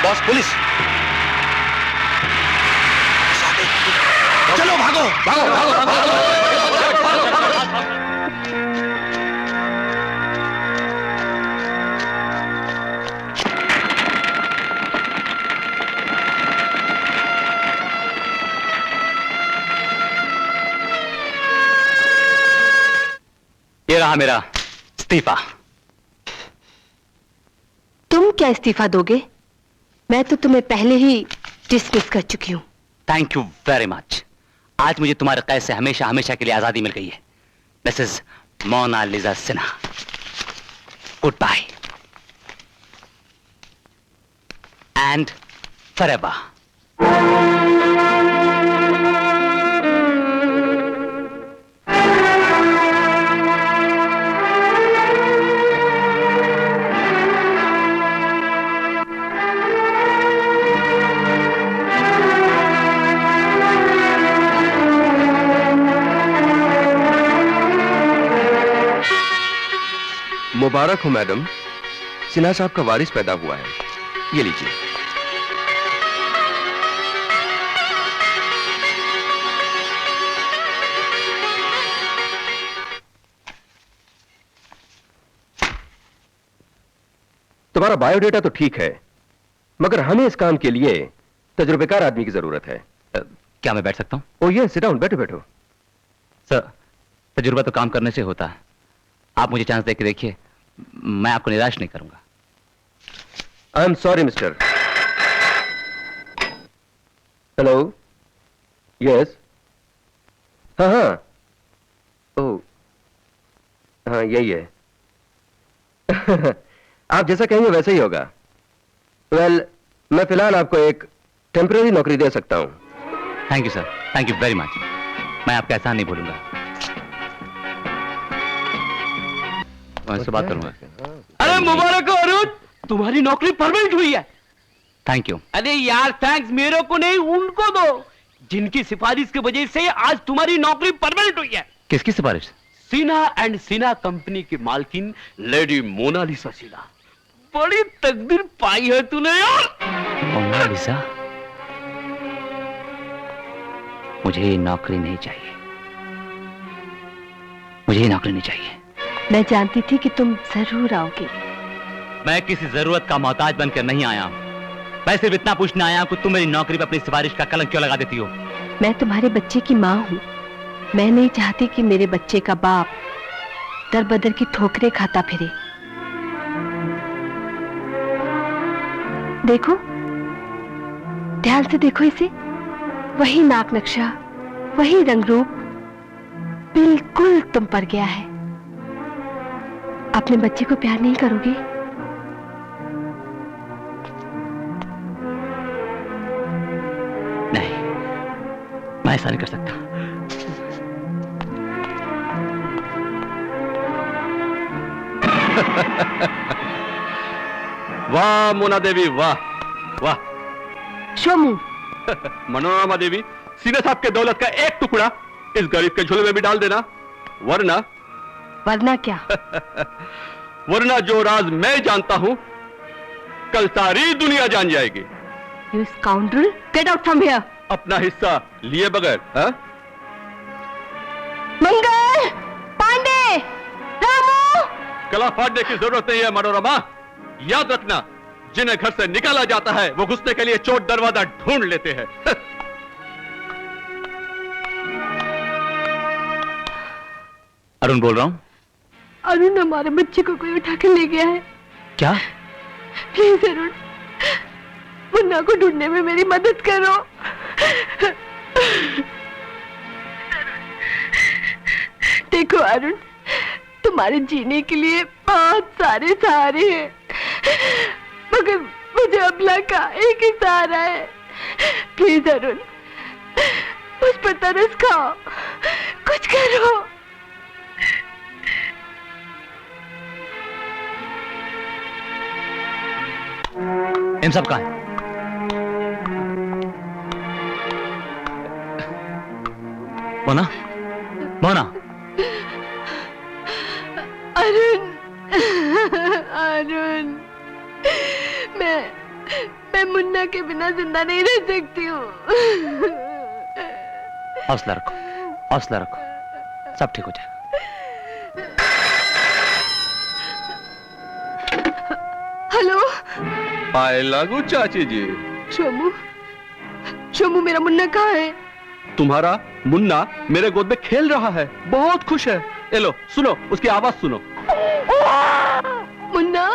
Boss, police. चलो भागो, भागो, भागो, भागो। ये रहा मेरा इस्तीफा। तुम क्या इस्तीफा दोगे? मैं तो तुम्हें पहले ही डिसमिस कर चुकी हूं। Thank you very much. आज मुझे तुम्हारे कैद से हमेशा हमेशा के लिए आजादी मिल गई है। Mrs Monalisa Sinha, good bye and forever. मुबारक हो मैडम, सिन्हा साहब का वारिस पैदा हुआ है। ये लीजिए। तुम्हारा बायोडेटा तो ठीक है, मगर हमें इस काम के लिए तजुर्बेकार आदमी की जरूरत है। क्या मैं बैठ सकता हूं? ओ ये सिट डाउन, बैठो बैठो। सर, तजुर्बा तो काम करने से होता है। आप मुझे चांस देके देखिए, मैं आपको निराश नहीं करूंगा। आई am sorry mister. Hello, yes, हाँ हाँ, ओ हाँ यही है। आप जैसा कहेंगे वैसे ही होगा। वेल, मैं फिलहाल आपको एक टेम्पररी नौकरी दे सकता हूं। Thank you sir, thank you very much. मैं आपका एहसान नहीं भूलूंगा। मैं इससे बात करूंगा। अरे मुबारक हो अरुण, तुम्हारी नौकरी परमानेंट हुई है। Thank you. अरे यार, थैंक्स मेरे को नहीं, उनको दो, जिनकी सिफारिश की वजह से आज तुम्हारी नौकरी परमानेंट हुई है। किसकी सिफारिश? सिन्हा एंड सिन्हा कंपनी की मालकिन लेडी मोनालिसा सिन्हा। बड़ी तकदीर पाई है तूने यार। मोनालिसा, मुझे ये नौकरी नहीं चाहिए, मुझे ये नौकरी नहीं चाहिए। मैं जानती थी कि तुम जरूर आओगे, मैं किसी जरूरत का मोहताज बनकर नहीं आया हूं। मैं सिर्फ इतना पूछने आया हूं कि तुम मेरी नौकरी पर अपनी सिफारिश का कलंक क्यों लगा देती हो। मैं तुम्हारे बच्चे की माँ हूँ। मैं नहीं चाहती कि मेरे बच्चे का बाप दर बदर की ठोकरें खाता फिरे। देखो, ध्यान से देखो इसे। वही नाक नक्शा, वही रंग रूप, बिल्कुल तुम पर गया है। अपने बच्चे को प्यार नहीं करोगे? नहीं, मैं ऐसा नहीं कर सकता। वाह मोना देवी, वाह वाह। शोमू। मनोरमा देवी, सीने साहब के दौलत का एक टुकड़ा इस गरीब के झोले में भी डाल देना, वरना क्या? वरना जो राज मैं जानता हूं, कल सारी दुनिया जान जाएगी। You scoundrel, get out from here. अपना हिस्सा लिए बगैर, हाँ? मंगल, पांडे, रामू। गला फाड़ने की जरूरत नहीं है मनोरमा। याद रखना, जिन्हें घर से निकाला जाता है वो घुसने के लिए चोट दरवाजा ढूंढ लेते हैं। अरुण बोल रहा हूं। अरुण, हमारे बच्चे को कोई उठा कर ले गया है। क्या? प्लीज अरुण, मुन्ना को ढूंढने में मेरी मदद करो। देखो अरुण, तुम्हारे जीने के लिए बहुत सारे सहारे हैं, मगर मुझे अबला का एक ही सहारा है। प्लीज अरुण, मुझ पर तरस खाओ, कुछ करो। इन सब का है? मोना, मोना। अरुण, अरुण, मैं मुन्ना के बिना जिंदा नहीं रह सकती हूँ। हौसला रखो, हौसला रखो, सब ठीक हो जाएगा। हेलो। पाए लागू चाची जी। शोमू, शोमू, मेरा मुन्ना कहाँ है? तुम्हारा मुन्ना मेरे गोद में खेल रहा है, बहुत खुश है। ए लो, सुनो उसकी आवाज सुनो। मुन्ना।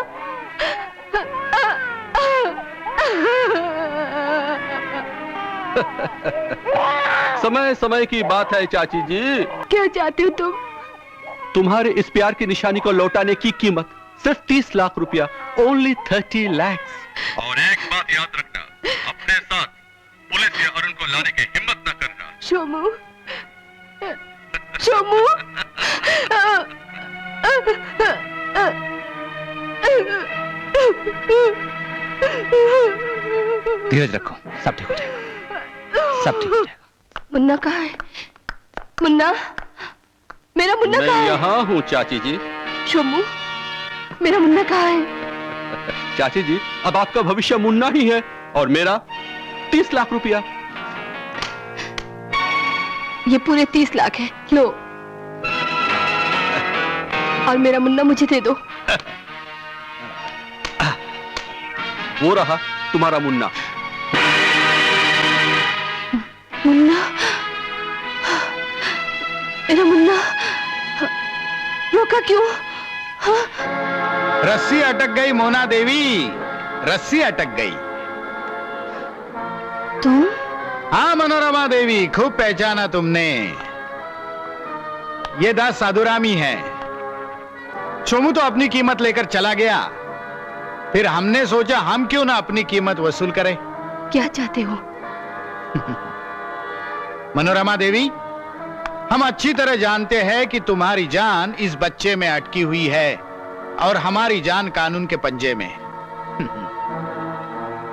समय समय की बात है चाची जी। क्या चाहते हो तुम? तुम्हारे इस प्यार की निशानी को लौटाने की कीमत सिर्फ 30 लाख रुपया, ओनली 30 lakhs। और एक बात याद रखना, अपने साथ पुलिस या अरुण को लाने की हिम्मत न करना। शोमू, शोमू। धीरज रखो, सब ठीक हो जाएगा, सब ठीक हो जाएगा। मुन्ना कहाँ है? मुन्ना, मेरा मुन्ना कहाँ मैं है? यहाँ हूँ चाची जी। शोमू, मेरा मुन्ना कहाँ है? चाची जी, अब आपका भविष्य मुन्ना ही है और मेरा 30 लाख रुपया। ये पूरे 30 लाख है, लो। और मेरा मुन्ना मुझे दे दो। वो रहा तुम्हारा मुन्ना। मुन्ना, मेरा मुन्ना रोका क्यों? हाँ? रस्सी अटक गई मोना देवी, रस्सी अटक गई। तुम? हाँ मनोरमा देवी, खूब पहचाना तुमने। ये दास साधुरामी है। शोमू तो अपनी कीमत लेकर चला गया, फिर हमने सोचा हम क्यों ना अपनी कीमत वसूल करें। क्या चाहते हो? मनोरमा देवी, हम अच्छी तरह जानते हैं कि तुम्हारी जान इस बच्चे में अटकी हुई है और हमारी जान कानून के पंजे में।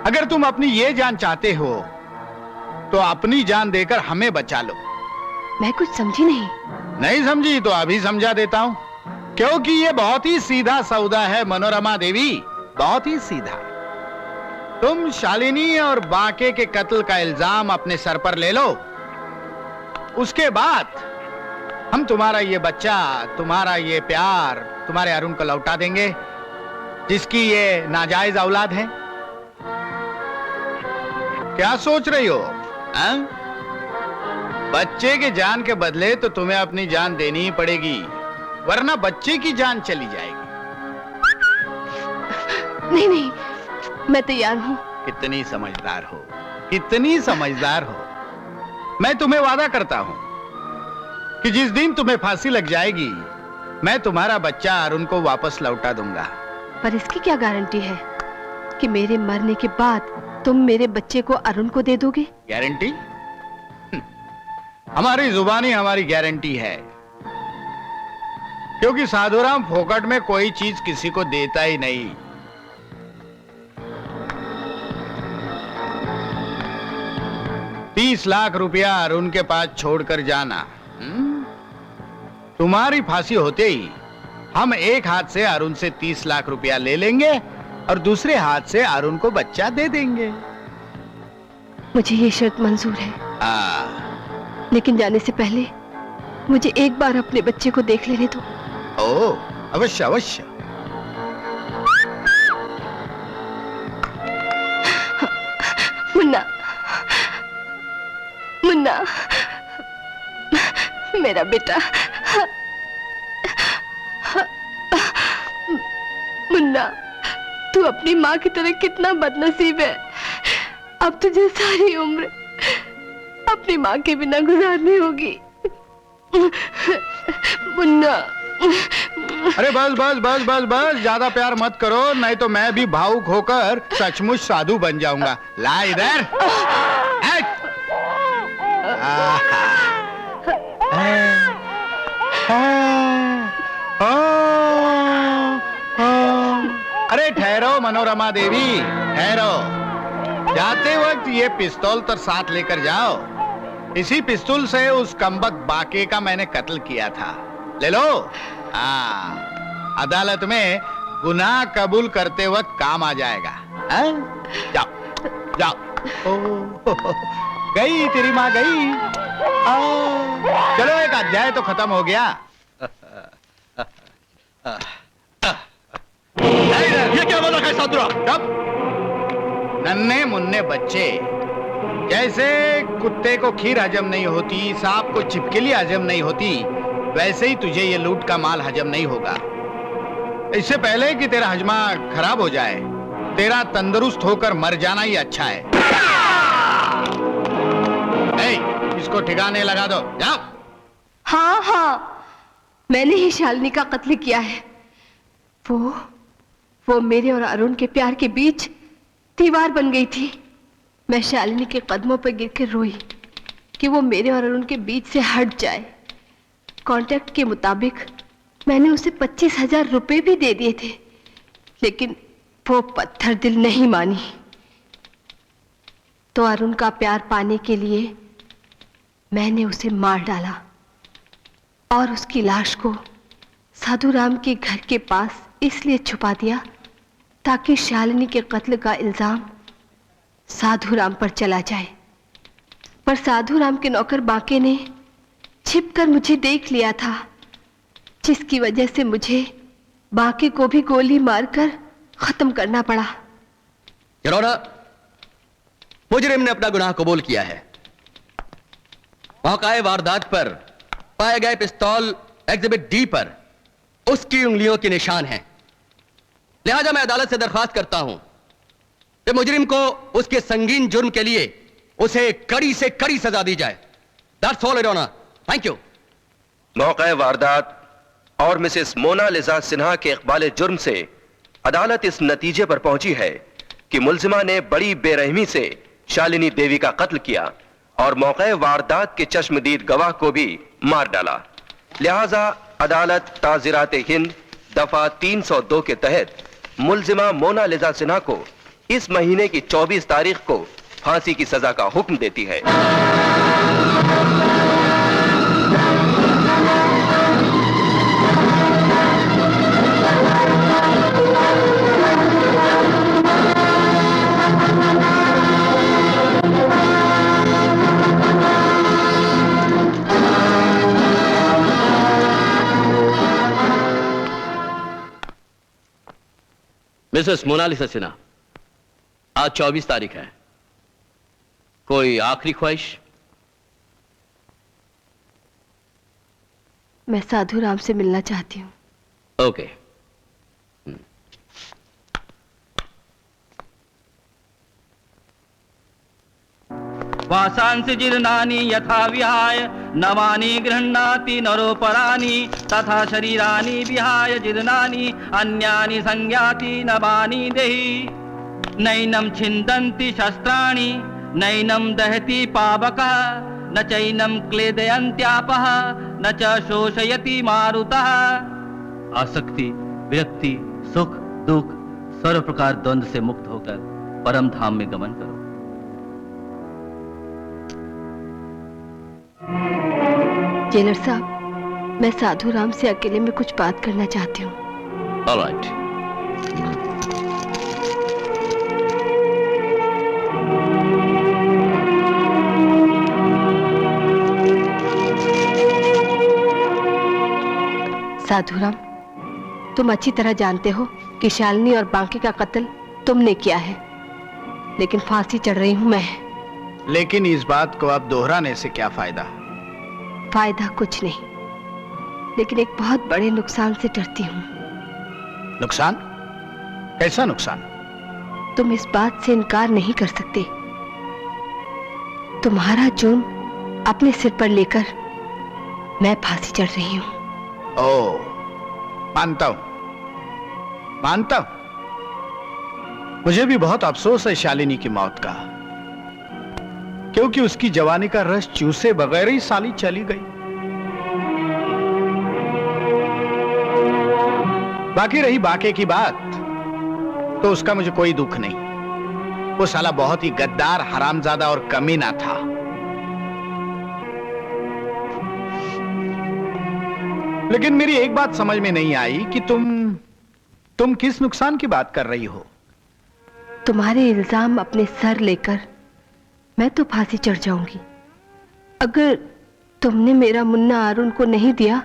अगर तुम अपनी ये जान चाहते हो तो अपनी जान देकर हमें बचा लो। मैं कुछ समझी नहीं। नहीं समझी तो अभी समझा देता हूं, क्योंकि ये बहुत ही सीधा सौदा है मनोरमा देवी, बहुत ही सीधा। तुम शालिनी और बांके के कत्ल का इल्जाम अपने सर पर ले लो, उसके बाद हम तुम्हारा ये बच्चा, तुम्हारा ये प्यार, तुम्हारे अरुण को लौटा देंगे जिसकी ये नाजायज औलाद है? क्या सोच रही हो? हाँ? बच्चे के जान के बदले तो तुम्हें अपनी जान देनी ही पड़ेगी, वरना बच्चे की जान चली जाएगी। नहीं नहीं, मैं तैयार हूँ। कितनी समझदार हो, कितनी समझदार हो। मैं तुम्हें वादा करता हूं कि जिस दिन तुम्हें फांसी लग जाएगी, मैं तुम्हारा बच्चा अरुण को वापस लौटा दूंगा। पर इसकी क्या गारंटी है कि मेरे मरने के बाद तुम मेरे बच्चे को अरुण को दे दोगे? गारंटी? हमारी जुबानी हमारी गारंटी है, क्योंकि साधुराम फोकट में कोई चीज किसी को देता ही नहीं। $30 लाख अरुण के पास छोड़कर जाना। तुम्हारी फांसी होते ही हम एक हाथ से अरुण से 30 लाख रुपया ले लेंगे और दूसरे हाथ से अरुण को बच्चा दे देंगे। मुझे ये शर्त मंजूर है। लेकिन जाने से पहले मुझे एक बार अपने बच्चे को देख लेने दो। ओ, अवश्य अवश्य। मुन्ना, मुन्ना, मेरा बेटा। मुन्ना, तू अपनी माँ की तरह कितना बदनसीब है। अब तुझे सारी उम्र अपनी माँ के बिना गुजारनी होगी। मुन्ना। अरे बस बस बस बस बस, ज्यादा प्यार मत करो, नहीं तो मैं भी भावुक होकर सचमुच साधु बन जाऊंगा। ला इधर। अरे ठहरो मनोरमा देवी, ठहरो। जाते वक्त ये पिस्तौल तो साथ लेकर जाओ। इसी पिस्तौल से उस कमबख्त बाके का मैंने कत्ल किया था। ले लो। अदालत में गुनाह कबूल करते वक्त काम आ जाएगा। जाओ जाओ। गई तेरी माँ गई। चलो, एक अध्याय तो खत्म हो गया। ये क्या बोला है साधुराम? नन्हे मुन्ने बच्चे, जैसे कुत्ते को खीर हजम नहीं होती, सांप को छिपकली हजम नहीं होती, वैसे ही तुझे ये लूट का माल हजम नहीं होगा। इससे पहले कि तेरा हजमा खराब हो जाए, तेरा तंदुरुस्त होकर मर जाना ही अच्छा है। इसको ठिकाने लगा दो, जाओ। हाँ हाँ, मैंने ही शालिनी का कत्ल किया है। वो मेरे और अरुण के प्यार के बीच दीवार बन गई थी। मैं शालिनी के कदमों पर गिरकर रोई कि वो मेरे और अरुण के बीच से हट जाए। कॉन्ट्रैक्ट के मुताबिक मैंने उसे 25,000 रुपए भी दे दिए थे, लेकिन वो पत्थर दिल नहीं मानी। तो अरुण का प्यार पाने के लिए मैंने उसे मार डाला और उसकी लाश को साधुराम के घर के पास इसलिए छुपा दिया ताकि शालिनी के कत्ल का इल्जाम साधुराम पर चला जाए। पर साधुराम के नौकर बाके ने छिपकर मुझे देख लिया था, जिसकी वजह से मुझे बाके को भी गोली मारकर खत्म करना पड़ा। योर मुजरिम ने अपना गुनाह कबूल किया है। मौकाए वारदात पर पाए गए पिस्तौल एग्जिबिट डी पर उसकी उंगलियों के निशान हैं। लिहाजा मैं अदालत से दरख्वास्त करता हूं कि मुजरिम को उसके संगीन जुर्म के लिए उसे कड़ी से कड़ी सजा दी जाए। That's all your honour. Thank you. मौका वारदात और मिसेस मोनालिजा सिन्हा के इकबाल जुर्म से अदालत इस नतीजे पर पहुंची है कि मुल्जिमा ने बड़ी बेरहमी से शालिनी देवी का कत्ल किया और मौका वारदात के चश्मदीद गवाह को भी मार डाला। लिहाजा अदालत ताज़िरात हिंद दफा 302 के तहत मुल्जिमा मोनालिजा सिन्हा को इस महीने की 24 तारीख को फांसी की सजा का हुक्म देती है। मिसेस मोनालिसा सिन्हा, आज 24 तारीख है, कोई आखिरी ख्वाहिश? मैं साधु राम से मिलना चाहती हूँ। ओके। वासांसि जीर्णानि यथा विहाय नवानि गृह्णाति नरोपराणि तथा शरीराणि विहाय जीर्णानि अन्यानि संज्ञाति नवानि देहि। नैनं छिन्दन्ति शस्त्राणि नैनं दहति पावकः न चैनं क्लेदयन्त्यापः न च शोषयति मारुतः। आसक्ति, विरक्ति, सुख, दुख, सर्व प्रकार द्वंद्व से मुक्त होकर परम धाम में गमन करो। जेलर साहब, मैं साधु राम से अकेले में कुछ बात करना चाहती हूँ। All right. साधु राम, तुम अच्छी तरह जानते हो कि शालिनी और बांके का कत्ल तुमने किया है, लेकिन फांसी चढ़ रही हूं मैं। लेकिन इस बात को अब दोहराने से क्या फायदा? फायदा कुछ नहीं, लेकिन एक बहुत बड़े नुकसान से डरती हूँ। नुकसान? कैसा नुकसान? तुम इस बात से इनकार नहीं कर सकते। तुम्हारा जुर्म अपने सिर पर लेकर मैं फांसी चढ़ रही हूँ। ओ, मानता हूं, मानता हूं। मुझे भी बहुत अफसोस है शालिनी की मौत का, क्योंकि उसकी जवानी का रस चूसे बगैर ही साली चली गई। बाकी रही बाके की बात, तो उसका मुझे कोई दुख नहीं। वो साला बहुत ही गद्दार, हरामजादा और कमीना था। लेकिन मेरी एक बात समझ में नहीं आई कि तुम किस नुकसान की बात कर रही हो? तुम्हारे इल्जाम अपने सर लेकर मैं तो फांसी चढ़ जाऊंगी। अगर तुमने मेरा मुन्ना अरुण को नहीं दिया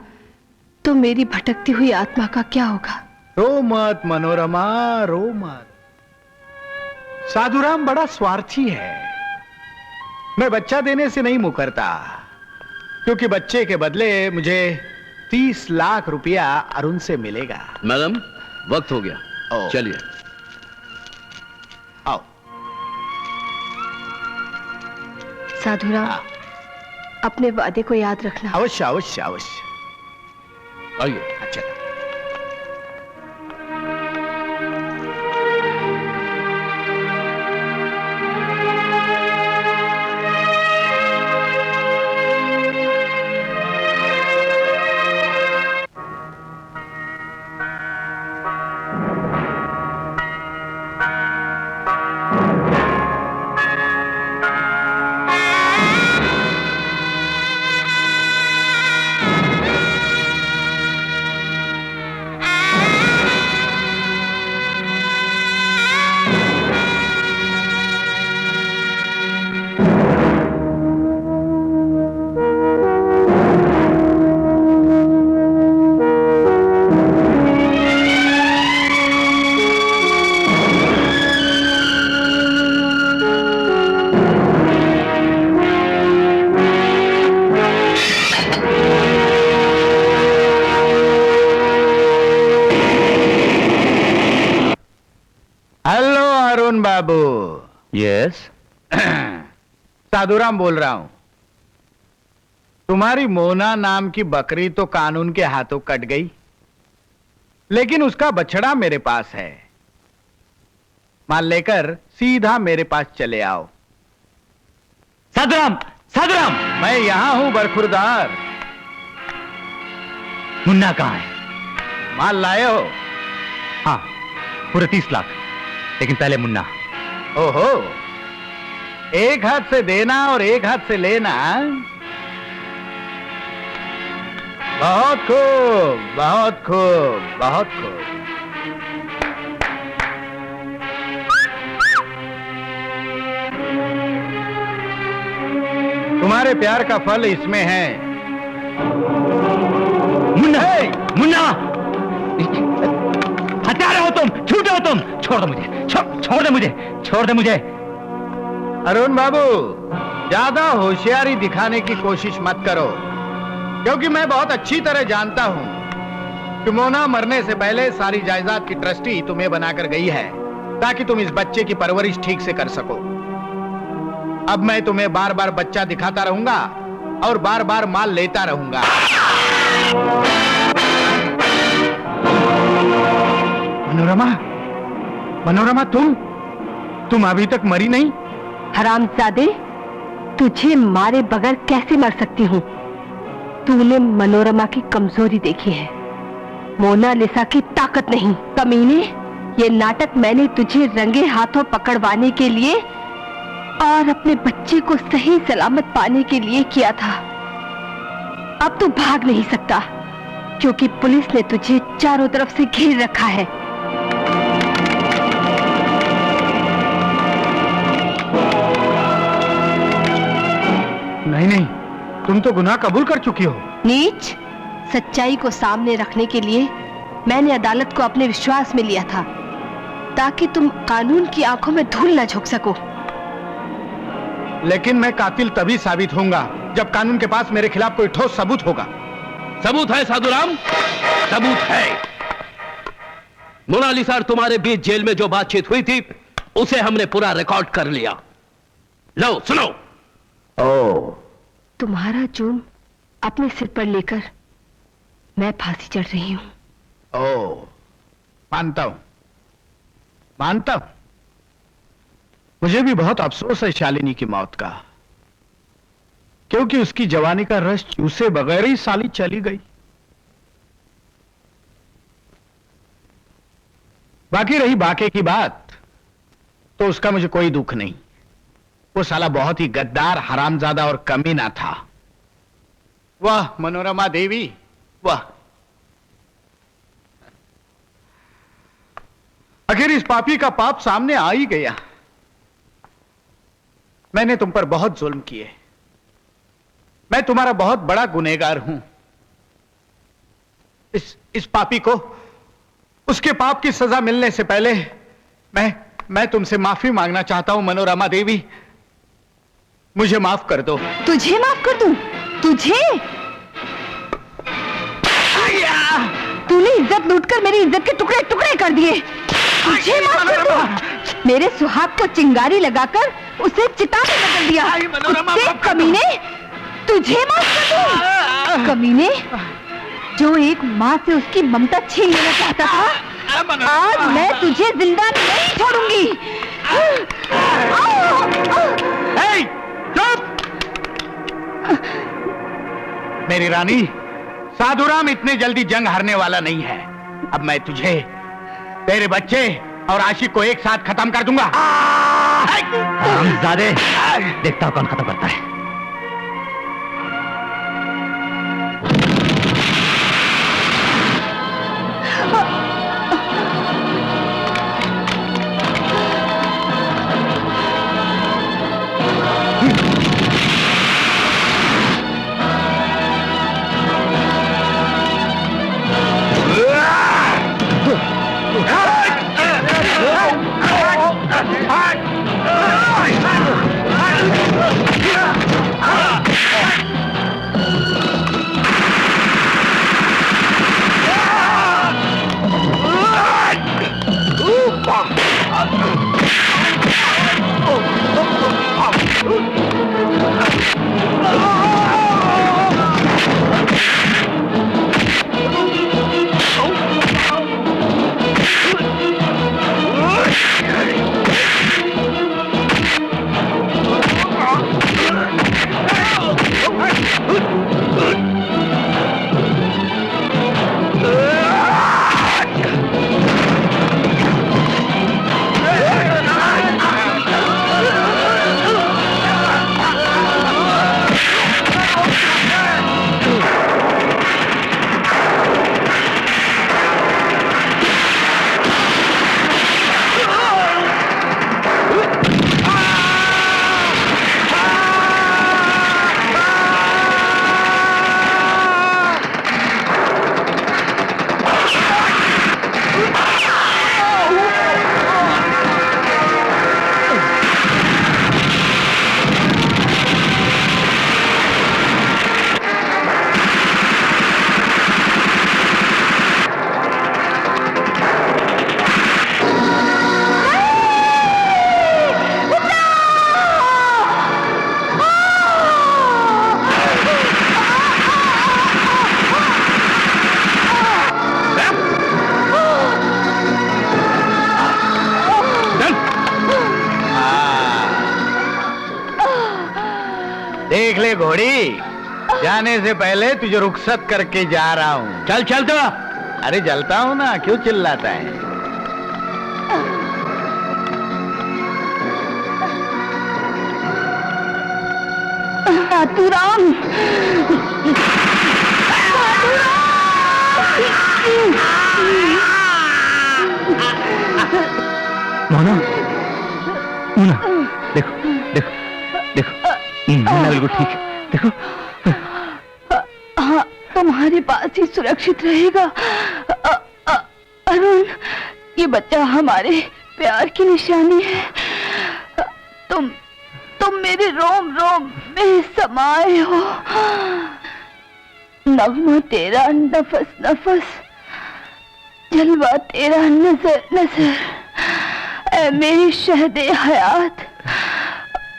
तो मेरी भटकती हुई आत्मा का क्या होगा? रो मत मनोरमा, रो मत। साधुराम बड़ा स्वार्थी है। मैं बच्चा देने से नहीं मुकरता, क्योंकि बच्चे के बदले मुझे 30 लाख रुपया अरुण से मिलेगा। मैडम, वक्त हो गया, चलिए। आओ। साधुराम, अपने वादे को याद रखना। अवश्य अवश्य अवश्य। आइए। अच्छा। यस। साधुराम बोल रहा हूं। तुम्हारी मोना नाम की बकरी तो कानून के हाथों कट गई, लेकिन उसका बछड़ा मेरे पास है। माल लेकर सीधा मेरे पास चले आओ। साधुराम, साधुराम, मैं यहां हूं बरखुरदार। मुन्ना कहां है? माल लाए हो? हाँ, पूरे 30 लाख, लेकिन पहले मुन्ना। ओहो, एक हाथ से देना और एक हाथ से लेना। बहुत खूब, बहुत खूब, बहुत खूब। तुम्हारे प्यार का फल इसमें है। मुन्ना, मुन्ना, हत्यारे हो झूठे हो तुम। छोड़ दो मुझे, छोड़ दे मुझे, छोड़ दे मुझे। अरुण बाबू, ज्यादा होशियारी दिखाने की कोशिश मत करो, क्योंकि मैं बहुत अच्छी तरह जानता हूं कि मोना मरने से पहले सारी जायदाद की ट्रस्टी तुम्हें बनाकर गई है ताकि तुम इस बच्चे की परवरिश ठीक से कर सको। अब मैं तुम्हें बार बार बच्चा दिखाता रहूंगा और बार बार माल लेता रहूंगा। मनोरमा, मनोरमा, तुम अभी तक मरी नहीं? हरामजादे, तुझे मारे बगैर कैसे मर सकती हूँ? तूने मनोरमा की कमजोरी देखी है, मोनालिसा की ताकत नहीं। कमीने, ये नाटक मैंने तुझे रंगे हाथों पकड़वाने के लिए और अपने बच्चे को सही सलामत पाने के लिए किया था। अब तू भाग नहीं सकता, क्योंकि पुलिस ने तुझे चारों तरफ से घेर रखा है। नहीं, तुम तो गुनाह कबूल कर चुकी हो। नीच, सच्चाई को सामने रखने के लिए मैंने अदालत को अपने विश्वास में लिया था, ताकि तुम कानून की आंखों में धूल न झोंक सको। लेकिन मैं कातिल तभी साबित होऊंगा जब कानून के पास मेरे खिलाफ कोई ठोस सबूत होगा। सबूत है साधुराम, सबूत है। मोनालिसा और तुम्हारे बीच जेल में जो बातचीत हुई थी उसे हमने पूरा रिकॉर्ड कर लिया। लो सुनो। तुम्हारा जुर्म अपने सिर पर लेकर मैं फांसी चढ़ रही हूँ। मानता हूं, मानता हूं। मुझे भी बहुत अफसोस है शालिनी की मौत का, क्योंकि उसकी जवानी का रस चूसे बगैर ही साली चली गई। बाकी रही बाके की बात, तो उसका मुझे कोई दुख नहीं। वो साला बहुत ही गद्दार, हरामजादा और कमीना था। वाह मनोरमा देवी, वाह। आखिर इस पापी का पाप सामने आ ही गया। मैंने तुम पर बहुत जुल्म किए, मैं तुम्हारा बहुत बड़ा गुनहगार हूं। इस पापी को उसके पाप की सजा मिलने से पहले मैं तुमसे माफी मांगना चाहता हूं मनोरमा देवी। मुझे माफ कर दो। तुझे माफ कर दूं? तुझे? तूने इज्जत लूटकर मेरी इज्जत के टुकड़े टुकड़े कर दिए। तुझे माफ कर दूं? मेरे सुहाग को चिंगारी लगाकर उसे चिता में बदल दिया। कुत्ते कमीने, तुझे माफ कर दूं? कमीने, जो एक माँ से उसकी ममता छीन लेना चाहता था, आज मैं तुझे जिंदा नहीं छोड़ूंगी। मेरी रानी, साधुराम इतने जल्दी जंग हारने वाला नहीं है। अब मैं तुझे, तेरे बच्चे और आशिक को एक साथ खत्म कर दूंगा। हरामजादे, देखता हूं कौन खत्म करता है। देख ले घोड़ी, जाने से पहले तुझे रुखसत करके जा रहा हूँ। चल चल तो। अरे जलता हूँ ना, क्यों चिल्लाता है? नाथूराम, मोना, मोना, देखो देखो देखो, मोना बिल्कुल ठीक है, देखो। हाँ, तुम्हारे पास ही सुरक्षित रहेगा। अरुण, ये बच्चा हमारे प्यार की निशानी है। तुम मेरे रोम रोम में समाये हो। नगमा तेरा नफस नफस, जलवा तेरा नजर नजर, ऐ मेरी शहदे हयात,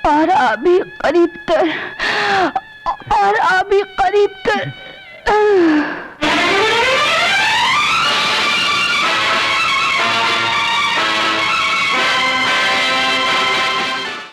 और अभी करीब कर, और अभी करीब कर।